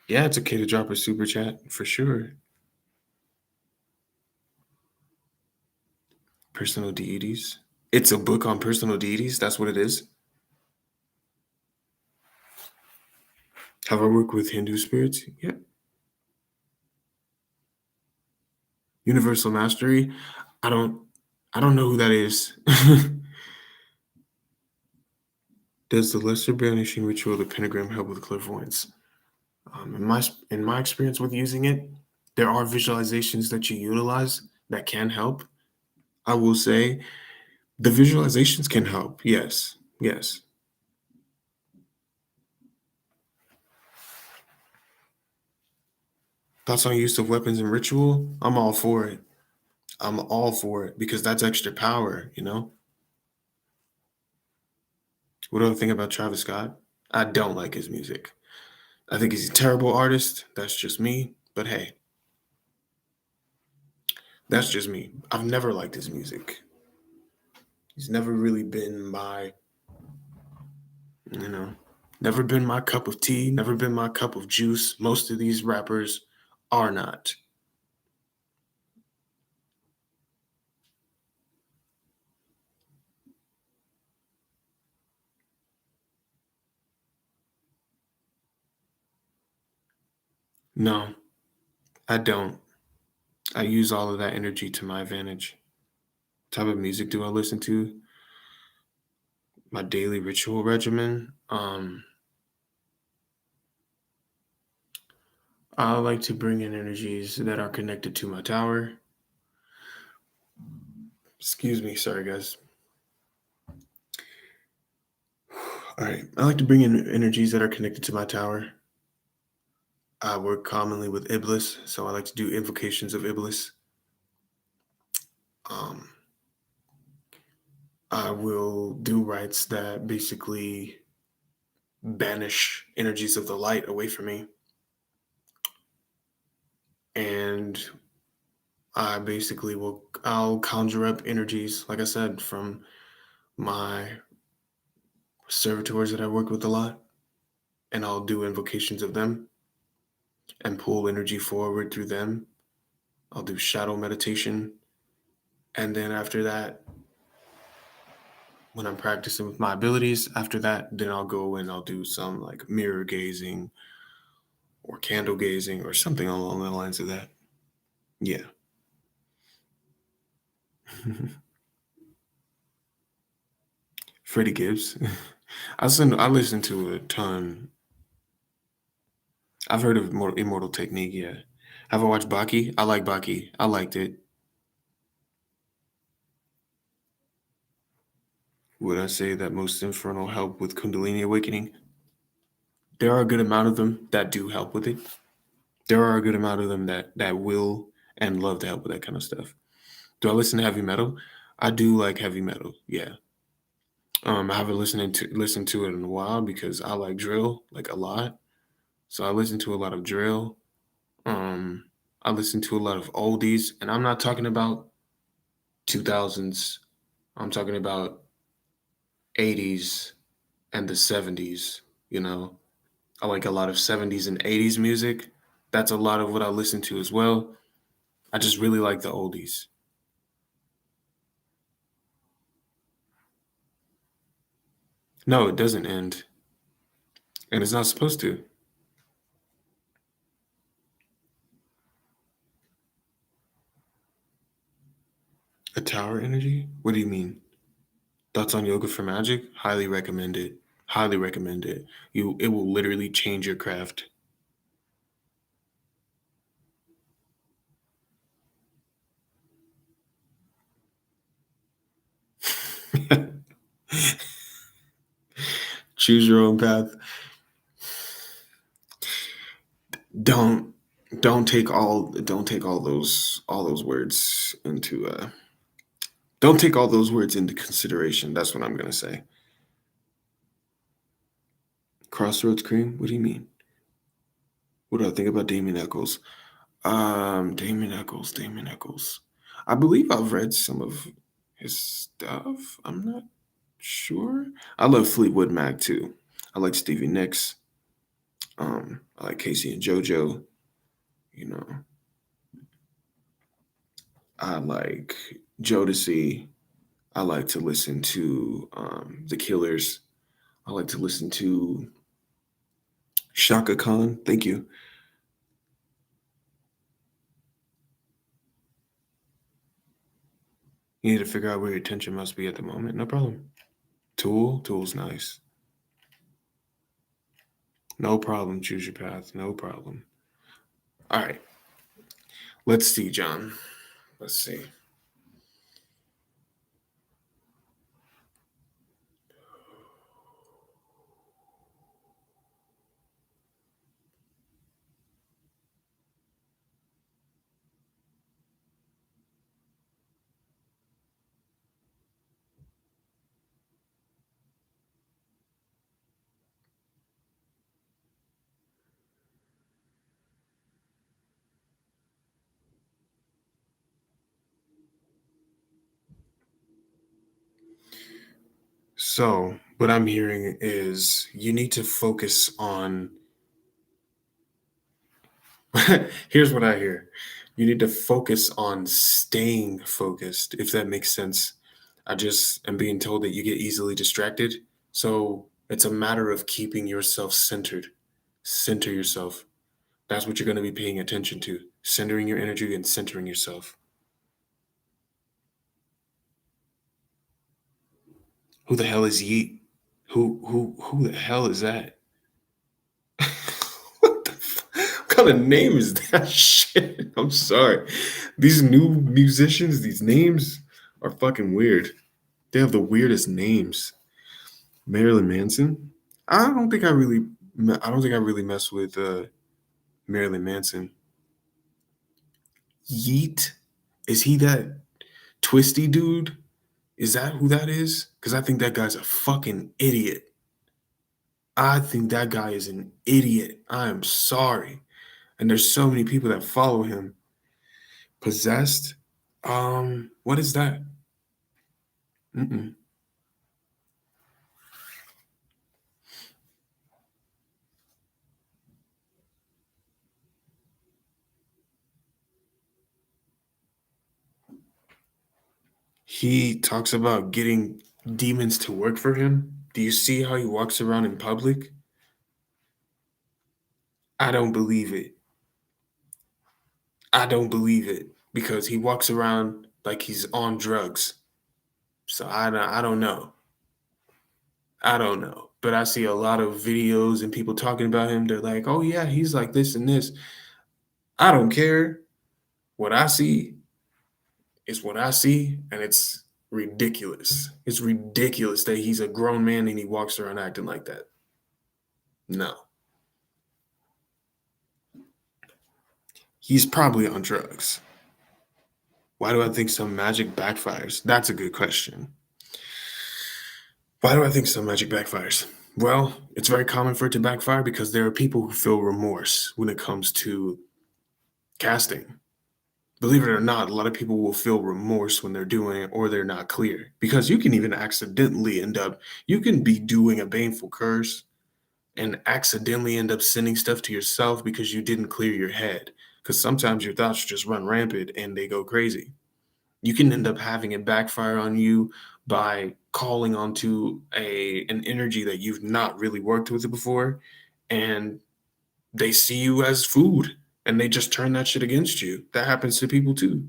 Yeah, it's okay to drop a super chat for sure. Personal deities. It's a book on personal deities. That's what it is. Have I worked with Hindu spirits? Yeah. Universal Mastery. I don't I don't know who that is. Does the lesser banishing ritual of the pentagram help with clairvoyance? In my experience with using it, there are visualizations that you utilize that can help. I will say the visualizations can help. Yes. Yes. Thoughts on use of weapons and ritual? I'm all for it. I'm all for it because that's extra power, you know? What do I think about Travis Scott? I don't like his music. I think he's a terrible artist. That's just me. But hey, that's just me. I've never liked his music. He's never really been my, you know. Never been my cup of tea, never been my cup of juice. Most of these rappers are not. No, I don't. I use all of that energy to my advantage. What type of music do I listen to? My daily ritual regimen. I like to bring in energies that are connected to my tower. Excuse me, sorry guys. All right, I like to bring in energies that are connected to my tower. I work commonly with Iblis, so I like to do invocations of Iblis. Um, I will do rites that basically banish energies of the light away from me. And I'll conjure up energies, like I said, from my servitors that I work with a lot, and I'll do invocations of them and pull energy forward through them. I'll do shadow meditation. And then after that, when I'm practicing with my abilities, after that, then I'll go and I'll do some like mirror gazing or candle gazing or something along the lines of that. Yeah. Freddie Gibbs. I listen to a ton. I've heard of Immortal Technique, yeah. Have I watched Baki? I like Baki. I liked it. Would I say that most Infernal help with Kundalini awakening? There are a good amount of them that do help with it. There are a good amount of them that will and love to help with that kind of stuff. Do I listen to heavy metal? I do like heavy metal. Yeah. I haven't listened to it in a while because I like drill like a lot. So I listen to a lot of drill. Um, I listen to a lot of oldies, and I'm not talking about 2000s. I'm talking about 80s and the 70s. You know, I like a lot of 70s and 80s music. That's a lot of what I listen to as well. I just really like the oldies. No, it doesn't end, and it's not supposed to. A tower energy? What do you mean? Thoughts on yoga for magic? Highly recommend it. Highly recommend it. It will literally change your craft. Choose your own path. Don't don't take all those words into don't take all those words into consideration. That's what I'm gonna say. Crossroads cream? What do you mean? What do I think about Damien Eccles? Damien Eccles. I believe I've read some of his stuff. I'm not sure. I love Fleetwood Mac too. I like Stevie Nicks. I like Casey and JoJo. You know, I like Jodeci. I like to listen to The Killers. I like to listen to Shaka Khan. Thank you. You need to figure out where your attention must be at the moment. No problem. Tool's nice. No problem. Choose your path. No problem. All right. Let's see, John. Let's see. So, what I'm hearing is you need to focus on. Here's what I hear. You need to focus on staying focused, if that makes sense. I just am being told that you get easily distracted. So, it's a matter of keeping yourself centered. Center yourself. That's what you're going to be paying attention to. Centering your energy and centering yourself. Who the hell is Yeet? Who the hell is that? What the what kind of name is that shit? I'm sorry. These new musicians, these names are fucking weird. They have the weirdest names. Marilyn Manson? I don't think I really mess with Marilyn Manson. Yeet? Is he that twisty dude? Is that who that is? Because I think that guy's a fucking idiot. I think that guy is an idiot. I am sorry. And there's so many people that follow him. Possessed? What is that? Mm-mm. He talks about getting demons to work for him. Do you see how he walks around in public? I don't believe it. I don't believe it because he walks around like he's on drugs. So I don't know. I don't know. But I see a lot of videos and people talking about him. They're like, oh, yeah, he's like this and this. I don't care. What I see is what I see, and it's ridiculous. It's ridiculous that he's a grown man and he walks around acting like that. No. He's probably on drugs. Why do I think some magic backfires? That's a good question. Why do I think some magic backfires? Well, it's very common for it to backfire because there are people who feel remorse when it comes to casting. Believe it or not, a lot of people will feel remorse when they're doing it or they're not clear. Because you can even accidentally you can be doing a baneful curse and accidentally end up sending stuff to yourself because you didn't clear your head. Because sometimes your thoughts just run rampant and they go crazy. You can end up having it backfire on you by calling onto an energy that you've not really worked with before, and they see you as food and they just turn that shit against you. That happens to people too.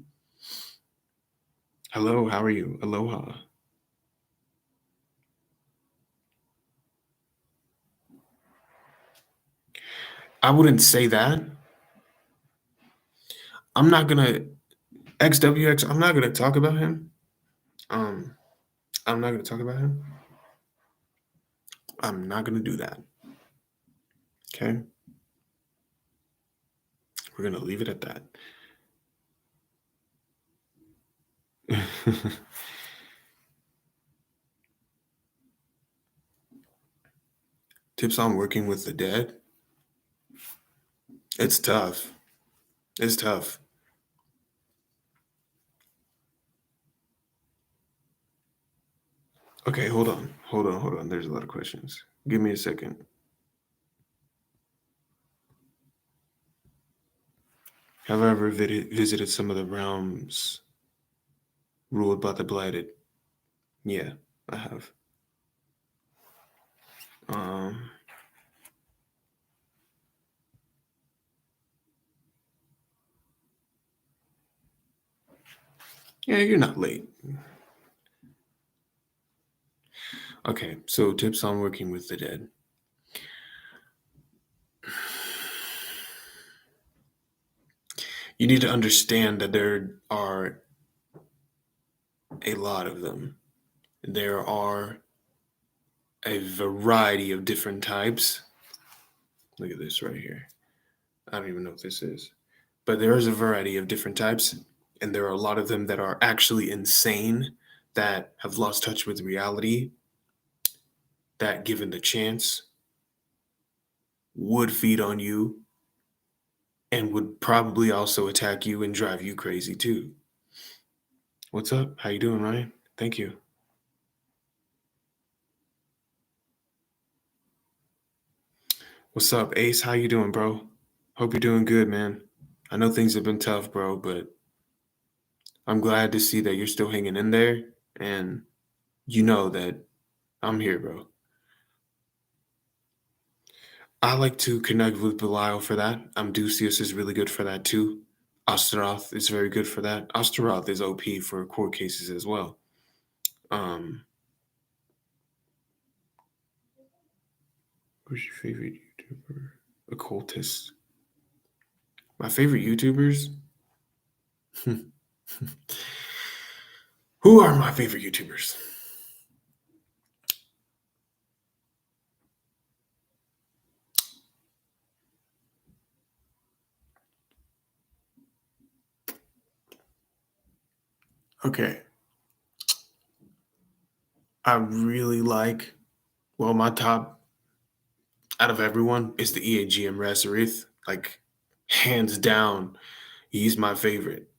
Hello, how are you? Aloha. I wouldn't say that. I'm not gonna XWX, I'm not gonna talk about him. Um, I'm not gonna talk about him. I'm not gonna do that. Okay. We're gonna leave it at that. Tips on working with the dead. It's tough. It's tough. Okay, hold on. Hold on. Hold on. There's a lot of questions. Give me a second. Have I ever visited some of the realms ruled by the blighted? Yeah, I have. Um, yeah, you're not late. Okay, so tips on working with the dead. You need to understand that there are a lot of them. There are a variety of different types. Look at this right here. I don't even know what this is. But there is a variety of different types, and there are a lot of them that are actually insane, that have lost touch with reality, that given the chance would feed on you and would probably also attack you and drive you crazy too. What's up? How you doing, Ryan? Thank you. What's up, Ace? How you doing, bro? Hope you're doing good, man. I know things have been tough, bro, but I'm glad to see that you're still hanging in there, and you know that I'm here, bro. I like to connect with Belial for that. Amdusius is really good for that too. Astaroth is very good for that. Astaroth is OP for court cases as well. Um, who's your favorite YouTuber? Occultist. My favorite YouTubers? Who are my favorite YouTubers? Okay. I really like, well, my top out of everyone is the EAGM Razorith. Like, hands down, he's my favorite.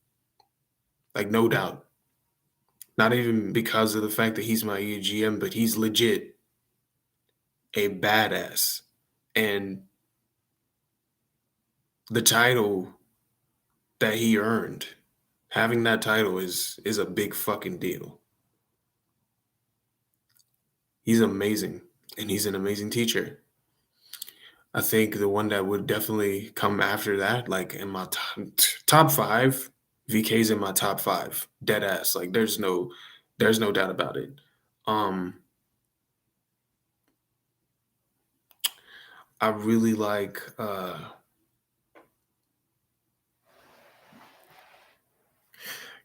Like, no doubt. Not even because of the fact that he's my EAGM, but he's legit a badass. And the title that he earned, having that title is a big fucking deal. He's amazing, and he's an amazing teacher. I think the one that would definitely come after that, like in my top five, VK's in my top five, dead ass. Like there's no doubt about it. Um, I really like.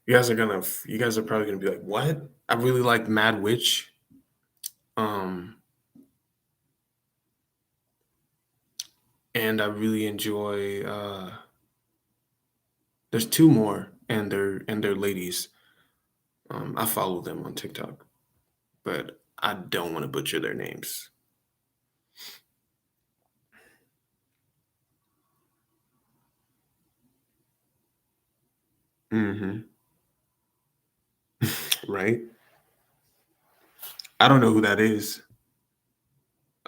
You guys are probably gonna be like, what? I really like Mad Witch. Um, and I really enjoy. There's two more, and they're ladies. I follow them on TikTok, but I don't want to butcher their names. Hmm. Right? I don't know who that is.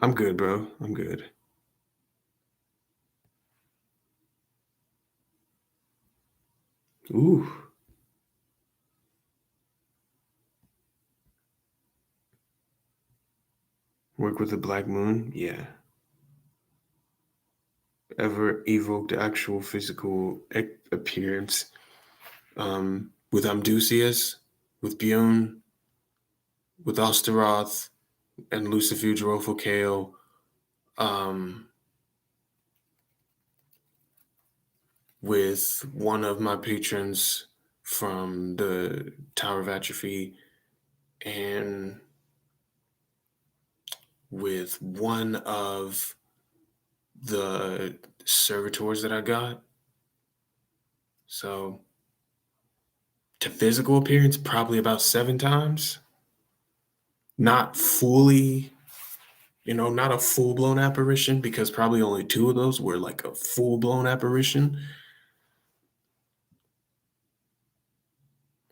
I'm good, bro. I'm good. Ooh, work with the black moon. Yeah. Ever evoked actual physical appearance. With Amdusias, with Bjorn, with Osteroth, and Lucifuge Rofocale. Um, with one of my patrons from the Tower of Atrophy, and with one of the servitors that I got. So to physical appearance, probably about 7 times. Not fully, not a full blown apparition because probably only two of those were like a full blown apparition.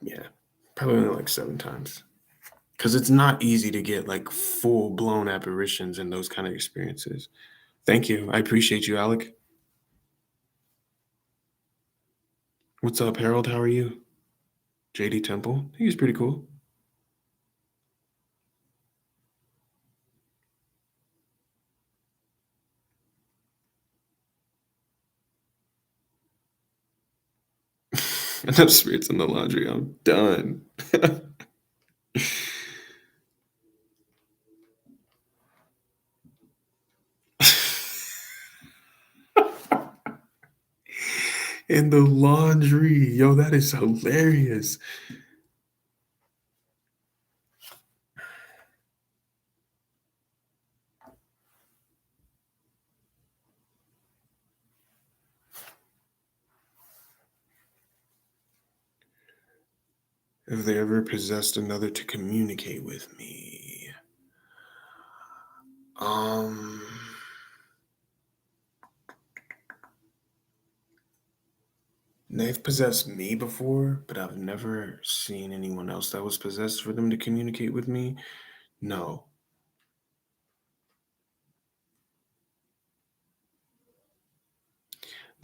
Yeah, probably only like 7 times. Because it's not easy to get like full blown apparitions and those kind of experiences. Thank you. I appreciate you, Alec. What's up, Harold? How are you? JD Temple. He's pretty cool. Enough spirits in the laundry. I'm done. In the laundry. Yo, that is hilarious. Have they ever possessed another to communicate with me? Um, they've possessed me before, but I've never seen anyone else that was possessed for them to communicate with me. No.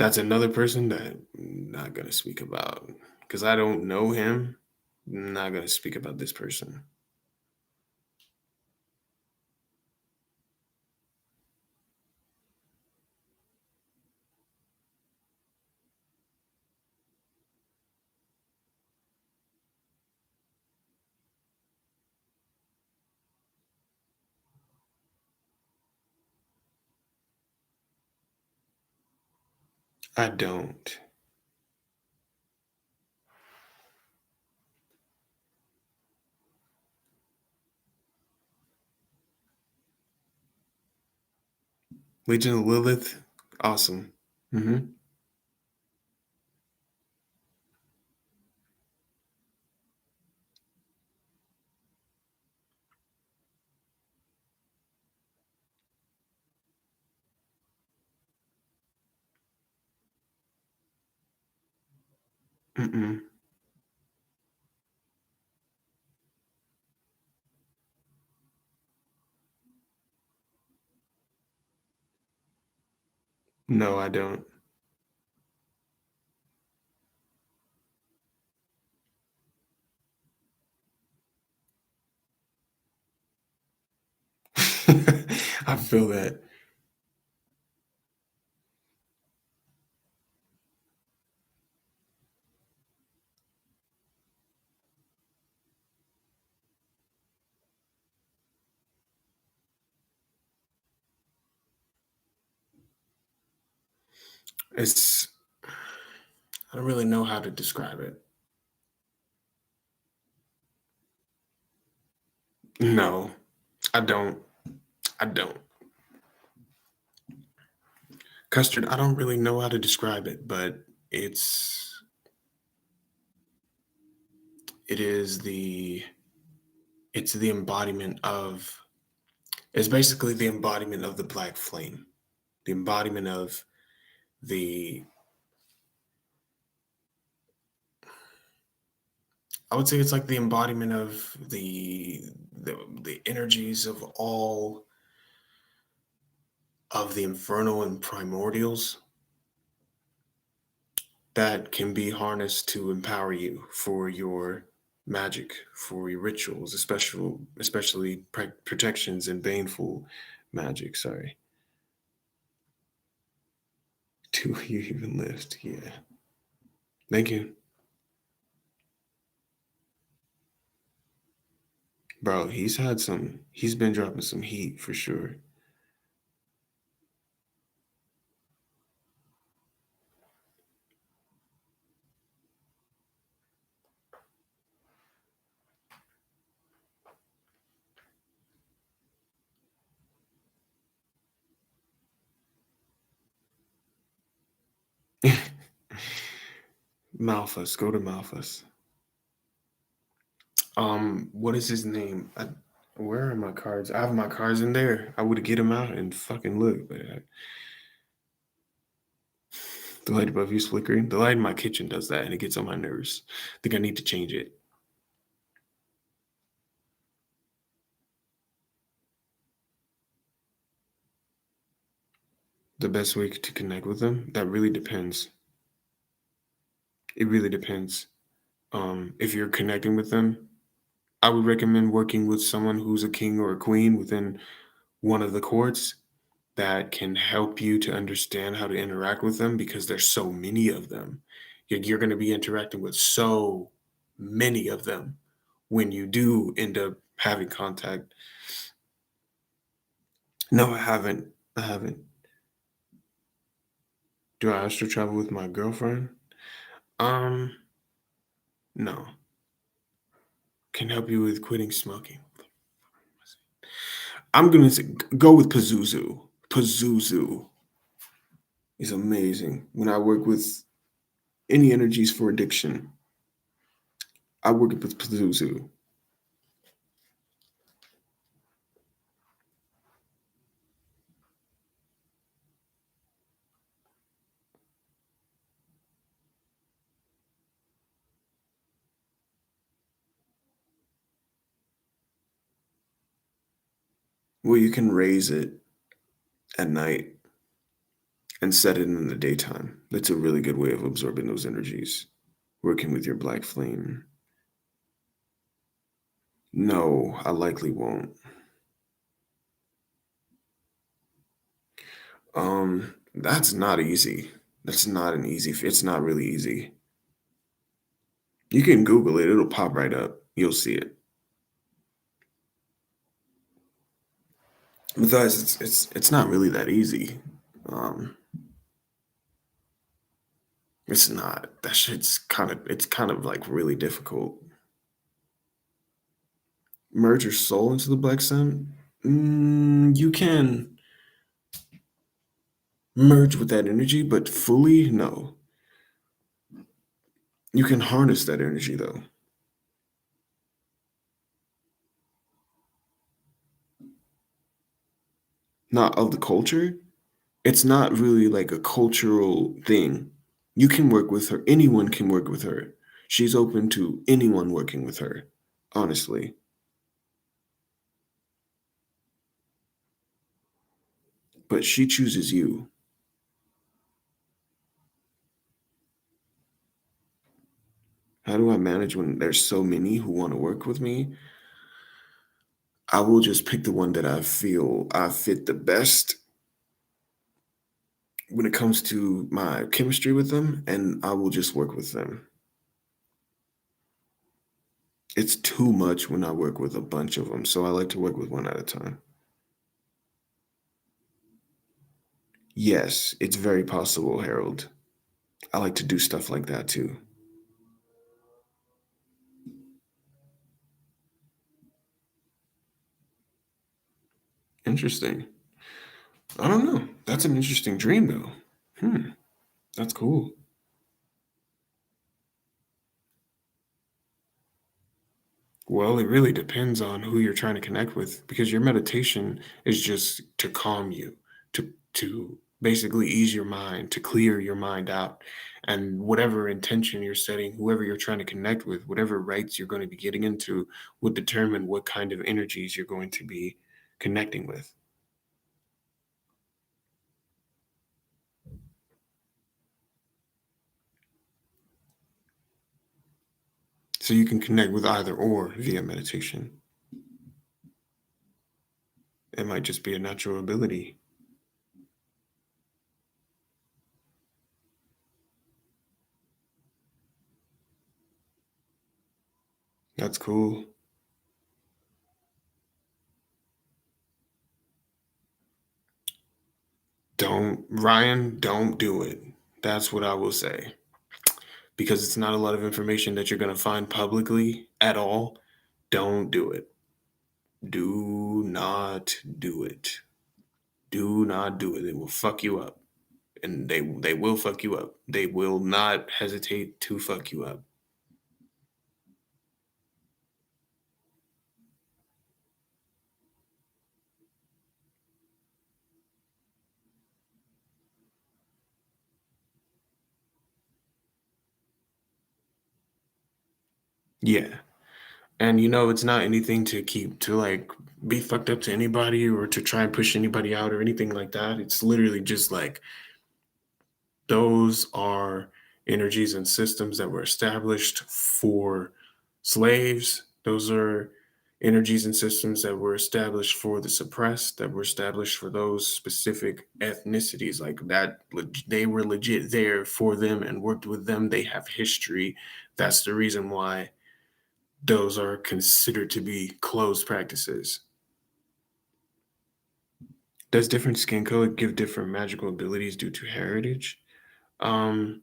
That's another person that I'm not gonna speak about because I don't know him. Not gonna speak about this person. I don't. Legion of Lilith, awesome. Hmm. Mm-mm. No, I don't. I feel that. It's I don't really know how to describe it. No, I don't. I don't. Custard, I don't really know how to describe it, but it's it is the embodiment of it's basically the embodiment of the black flame. The embodiment of the I would say it's like the embodiment of the energies of all of the infernal and primordials that can be harnessed to empower you for your magic, for your rituals, especially protections and baneful magic. Sorry, do you even lift? Yeah, thank you, bro. He's been dropping some heat for sure. Malphus, go to Malphus. What is his name? Where are my cards? I have my cards in there. I would get them out and fucking look, but the light above you is flickering. The light in my kitchen does that, and it gets on my nerves. I think I need to change it. The best way to connect with them? That really depends. It really depends. If you're connecting with them, I would recommend working with someone who's a king or a queen within one of the courts that can help you to understand how to interact with them because there's so many of them. You're going to be interacting with so many of them when you do end up having contact. No, I haven't. I haven't. Do I astral travel with my girlfriend? Um, no. Can help you with quitting smoking. I'm gonna say, go with Pazuzu. Pazuzu is amazing. When I work with any energies for addiction, I work with Pazuzu. Well, you can raise it at night. and set it in the daytime. That's a really good way of absorbing those energies. Working with your black flame. No, I likely won't. That's not easy. That's not an easy. It's not really easy. You can Google it; it'll pop right up. You'll see it. Besides, it's not really that easy. Um, it's not. That shit's kind of like really difficult. Merge your soul into the black sun. You can merge with that energy, but fully, no. You can harness that energy though. Not of the culture. It's not really like a cultural thing. You can work with her. Anyone can work with her. She's open to anyone working with her, honestly. But she chooses you. How do I manage when there's so many who want to work with me? I will just pick the one that I feel I fit the best when it comes to my chemistry with them, and I will just work with them. It's too much when I work with a bunch of them, so I like to work with one at a time. Yes, it's very possible, Harold. I like to do stuff like that too. Interesting. I don't know. That's an interesting dream, though. Hmm. That's cool. Well, it really depends on who you're trying to connect with because your meditation is just to calm you, to basically ease your mind, to clear your mind out. And whatever intention you're setting, whoever you're trying to connect with, whatever rights you're going to be getting into would determine what kind of energies you're going to be connecting with. So you can connect with either or via meditation. It might just be a natural ability. That's cool. Don't do it. That's what I will say. Because it's not a lot of information that you're going to find publicly at all. Don't do it. Do not do it. Do not do it. It will fuck you up. And they will fuck you up. They will not hesitate to fuck you up. Yeah. And it's not anything to keep to like be fucked up to anybody or to try and push anybody out or anything like that. It's literally just like those are energies and systems that were established for slaves. Those are energies and systems that were established for the suppressed, that were established for those specific ethnicities. Like that, they were legit there for them and worked with them. They have history. That's the reason why those are considered to be closed practices. Does different skin color give different magical abilities due to heritage? Um,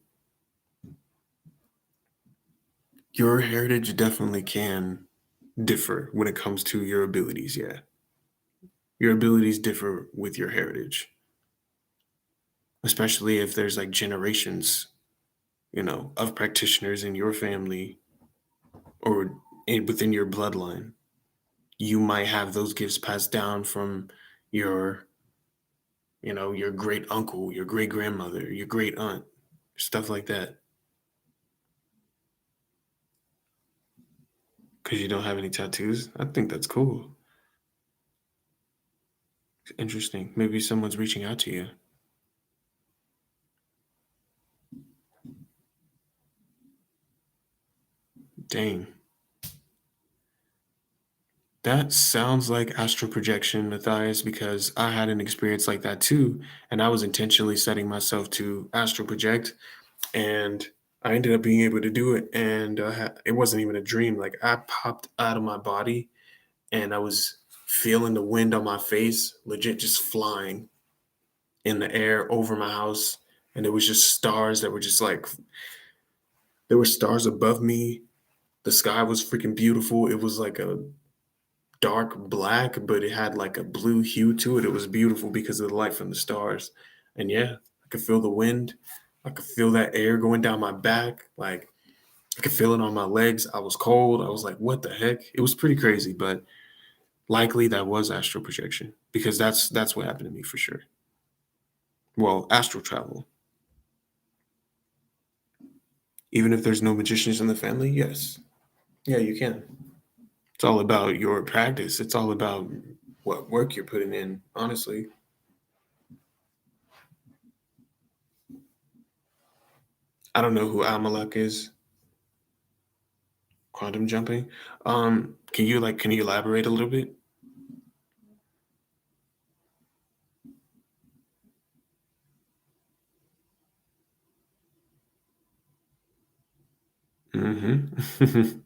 your heritage definitely can differ when it comes to your abilities. Yeah, your abilities differ with your heritage, especially if there's like generations, of practitioners in your family or within your bloodline. You might have those gifts passed down from your, your great uncle, your great grandmother, your great aunt, stuff like that. Because you don't have any tattoos, I think that's cool. Interesting. Maybe someone's reaching out to you. Dang. That sounds like astral projection, Matthias, because I had an experience like that too. And I was intentionally setting myself to astral project, and I ended up being able to do it. And it wasn't even a dream. Like I popped out of my body and I was feeling the wind on my face, legit just flying in the air over my house. And it was just stars that were just like, there were stars above me. The sky was freaking beautiful. It was like a dark black, but it had like a blue hue to it. It was beautiful because of the light from the stars. And yeah, I could feel the wind. I could feel that air going down my back. Like I could feel it on my legs. I was cold. I was like, what the heck? It was pretty crazy, but likely that was astral projection because that's what happened to me for sure. Well, astral travel. Even if there's no magicians in the family, yes. Yeah, you can. It's all about your practice. It's all about what work you're putting in, honestly. I don't know who Amalek is. Quantum jumping. Can you elaborate a little bit? Mm-hmm.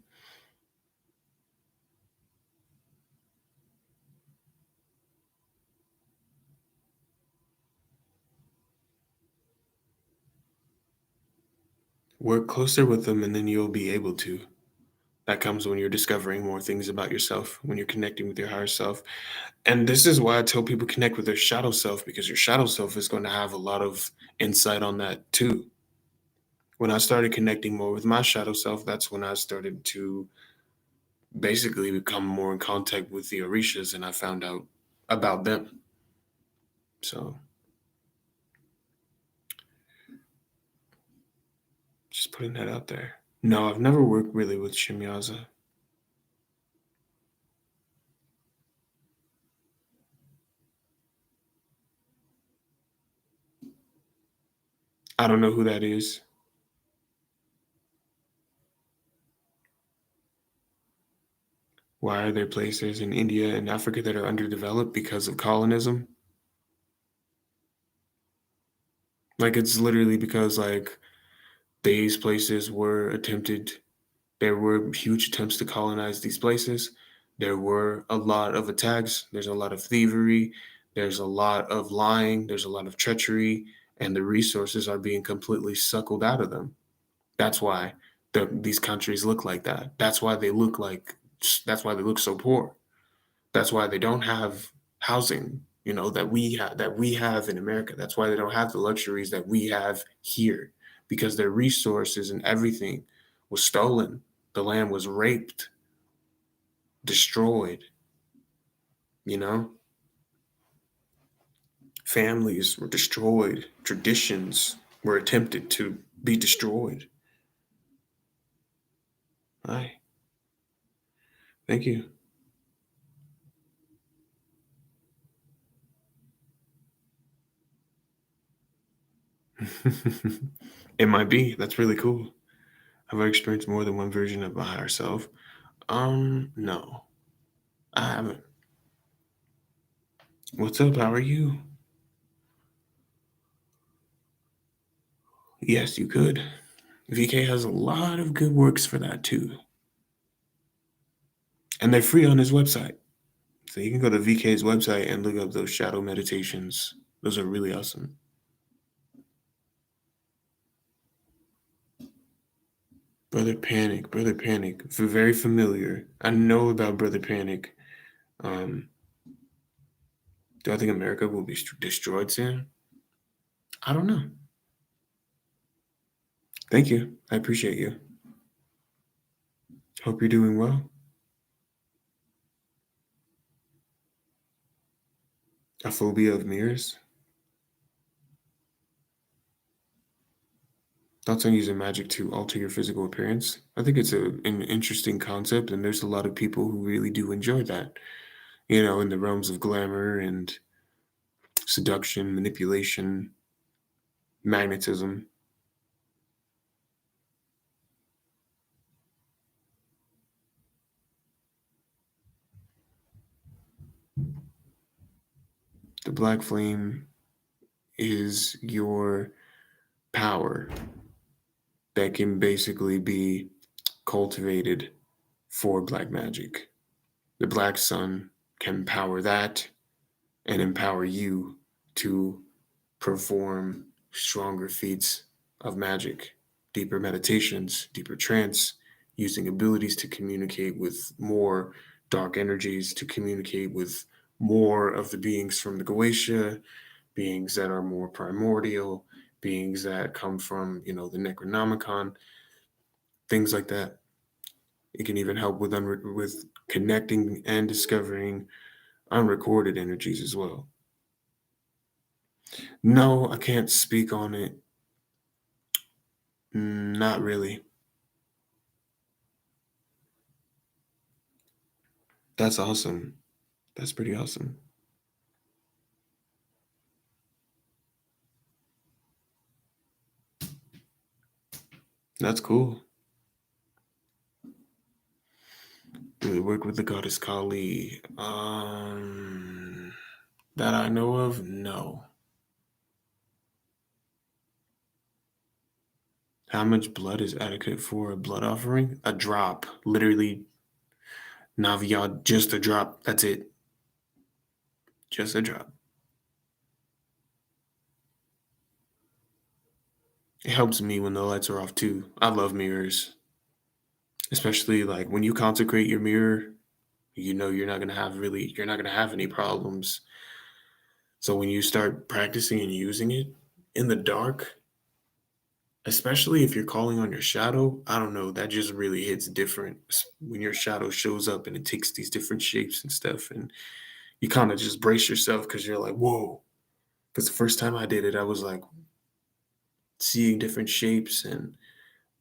Work closer with them and then you'll be able to. That comes when you're discovering more things about yourself, when you're connecting with your higher self. And this is why I tell people connect with their shadow self, because your shadow self is going to have a lot of insight on that too. When I started connecting more with my shadow self, that's when I started to basically become more in contact with the Orishas and I found out about them. So just putting that out there. No, I've never worked really with Shimyaza. I don't know who that is. Why are there places in India and Africa that are underdeveloped because of colonism? Like it's literally because like these places were attempted, there were huge attempts to colonize these places. There were a lot of attacks, there's a lot of thievery, there's a lot of lying, there's a lot of treachery, and the resources are being completely suckled out of them. That's why these countries look like that. That's why they look so poor. That's why they don't have housing, that we have in America. That's why they don't have the luxuries that we have here because their resources and everything was stolen. The land was raped, destroyed, you know? Families were destroyed, traditions were attempted to be destroyed. Hi, thank you. It might be. That's really cool. Have I experienced more than one version of my higher self? No, I haven't. What's up? How are you? Yes, you could. VK has a lot of good works for that too. And they're free on his website. So you can go to VK's website and look up those shadow meditations. Those are really awesome. Brother Panic, Brother Panic. Very familiar. I know about Brother Panic. Um, do I think America will be destroyed soon? I don't know. Thank you. I appreciate you. Hope you're doing well. A phobia of mirrors. Thoughts on using magic to alter your physical appearance? I think it's an interesting concept, and there's a lot of people who really do enjoy that. In the realms of glamour and seduction, manipulation, magnetism. The black flame is your power that can basically be cultivated for black magic. The black sun can power that and empower you to perform stronger feats of magic, deeper meditations, deeper trance, using abilities to communicate with more dark energies, to communicate with more of the beings from the Goetia, beings that are more primordial, beings that come from, the Necronomicon, things like that. It can even help with with connecting and discovering unrecorded energies as well. No, I can't speak on it. Not really. That's awesome. That's pretty awesome. That's cool. Do they work with the goddess Kali? That I know of, no. How much blood is adequate for a blood offering? A drop. Literally, Navia, just a drop. That's it. Just a drop. It helps me when the lights are off too. I love mirrors. Especially like when you consecrate your mirror, you're not gonna have any problems. So when you start practicing and using it in the dark, especially if you're calling on your shadow, I don't know, that just really hits different when your shadow shows up and it takes these different shapes and stuff. And you kind of just brace yourself because you're like, whoa. Because the first time I did it, I was like seeing different shapes and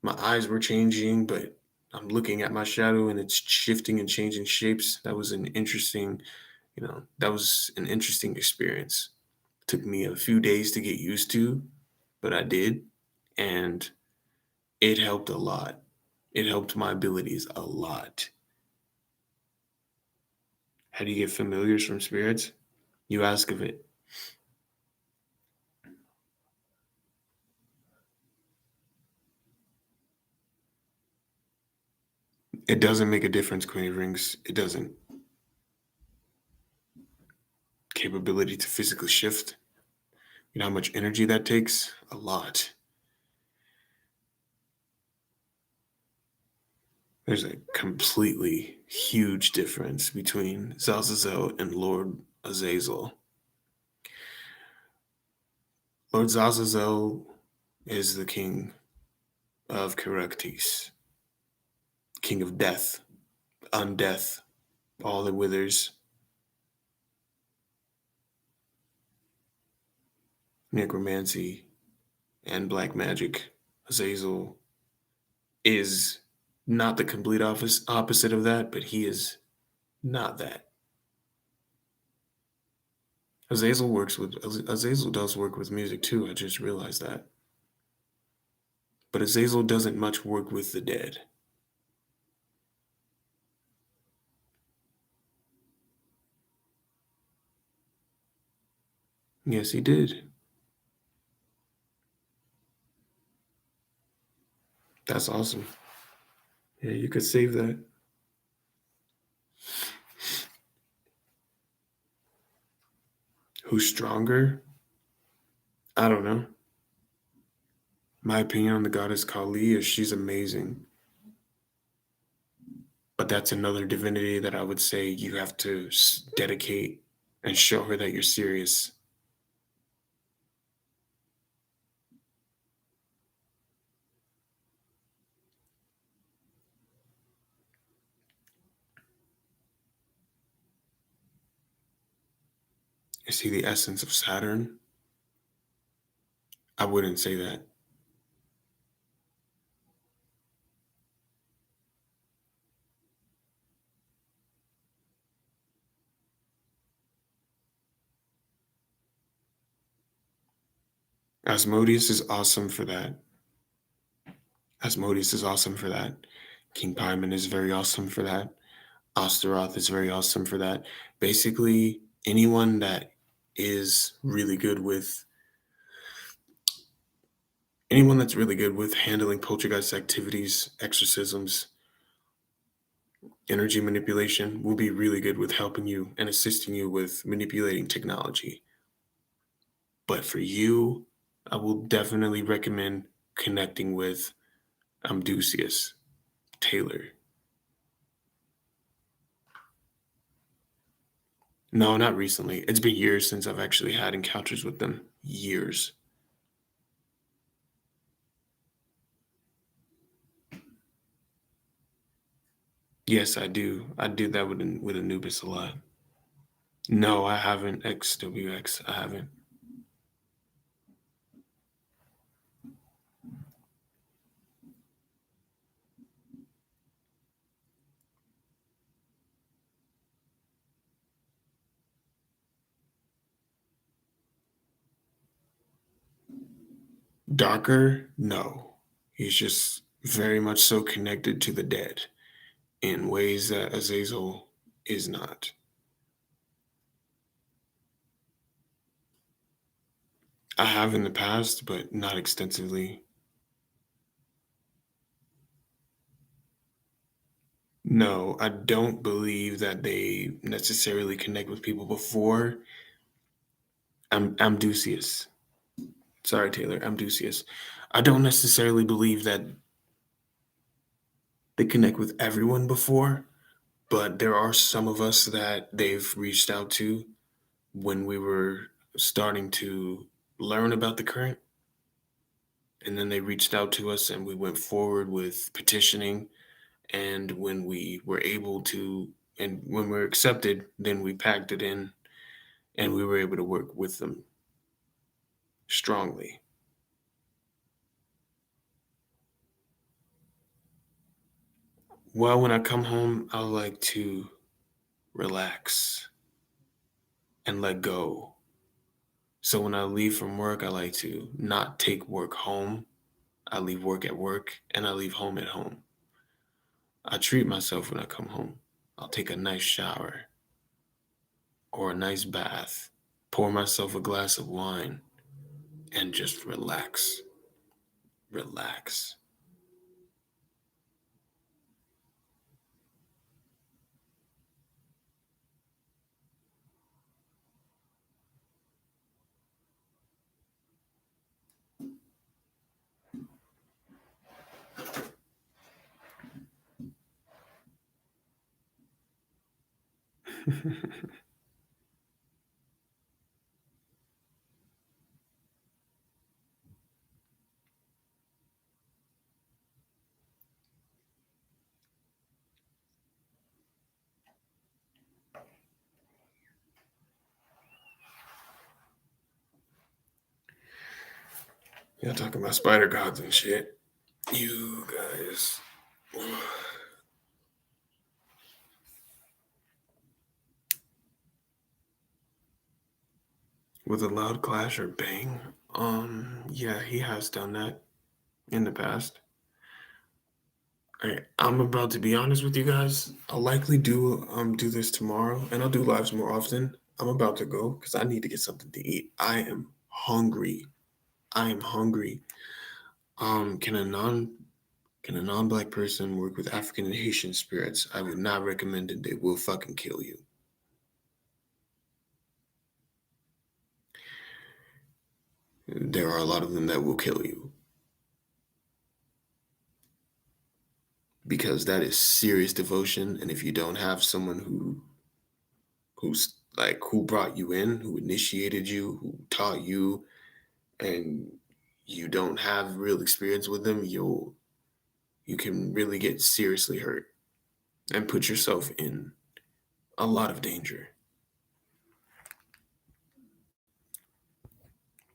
my eyes were changing, but I'm looking at my shadow and it's shifting and changing shapes. That was an interesting experience. It took me a few days to get used to, but I did. And it helped a lot. It helped my abilities a lot. How do you get familiars from spirits? You ask of it. It doesn't make a difference, Queen of Rings. It doesn't. Capability to physically shift. You know how much energy that takes? A lot. There's a completely huge difference between Zazazel and Lord Azazel. Lord Zazazel is the king of Caractese, king of death, undeath, all that withers, necromancy, and black magic. Azazel is not the complete opposite of that, but he is not that. Azazel does work with music too. I just realized that. But Azazel doesn't much work with the dead. Yes, he did. That's awesome. Yeah, you could save that. Who's stronger? I don't know. My opinion on the goddess Kali is she's amazing. But that's another divinity that I would say you have to dedicate and show her that you're serious. Is he the essence of Saturn? I wouldn't say that. Asmodeus is awesome for that. Asmodeus is awesome for that. King Paimon is very awesome for that. Astaroth is very awesome for that. Basically, anyone that is really good with anyone that's really good with handling poltergeist activities, exorcisms, energy manipulation will be really good with helping you and assisting you with manipulating technology. But for you, I will definitely recommend connecting with Amdusius Taylor. No, not recently. It's been years since I've actually had encounters with them. Years. Yes, I do. I do that with Anubis a lot. No, I haven't. XWX, I haven't. Darker? No. He's just very much so connected to the dead in ways that Azazel is not. I have in the past, but not extensively. No, I don't believe that they necessarily connect with people before. I'm Ducius. Sorry, Taylor. I'm Ducius. I don't necessarily believe that they connect with everyone before, but there are some of us that they've reached out to when we were starting to learn about the current. And then they reached out to us and we went forward with petitioning. And when we were able to, and when we were accepted, then we packed it in and we were able to work with them strongly. Well, when I come home, I like to relax and let go. So when I leave from work, I like to not take work home. I leave work at work and I leave home at home. I treat myself when I come home. I'll take a nice shower or a nice bath, pour myself a glass of wine, and just relax. Relax. Yeah, talking about spider gods and shit. You guys. With a loud clash or bang? Yeah, he has done that in the past. Alright, I'm about to be honest with you guys. I'll likely do this tomorrow and I'll do lives more often. I'm about to go because I need to get something to eat. I am hungry. I am hungry. Can a non-black person work with African and Haitian spirits? I would not recommend it. They will fucking kill you. There are a lot of them that will kill you because that is serious devotion. And if you don't have someone who brought you in, who initiated you, who taught you, and you don't have real experience with them, you can really get seriously hurt and put yourself in a lot of danger.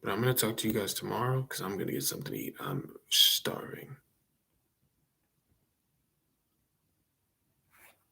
But I'm gonna talk to you guys tomorrow because I'm gonna get something to eat. I'm starving.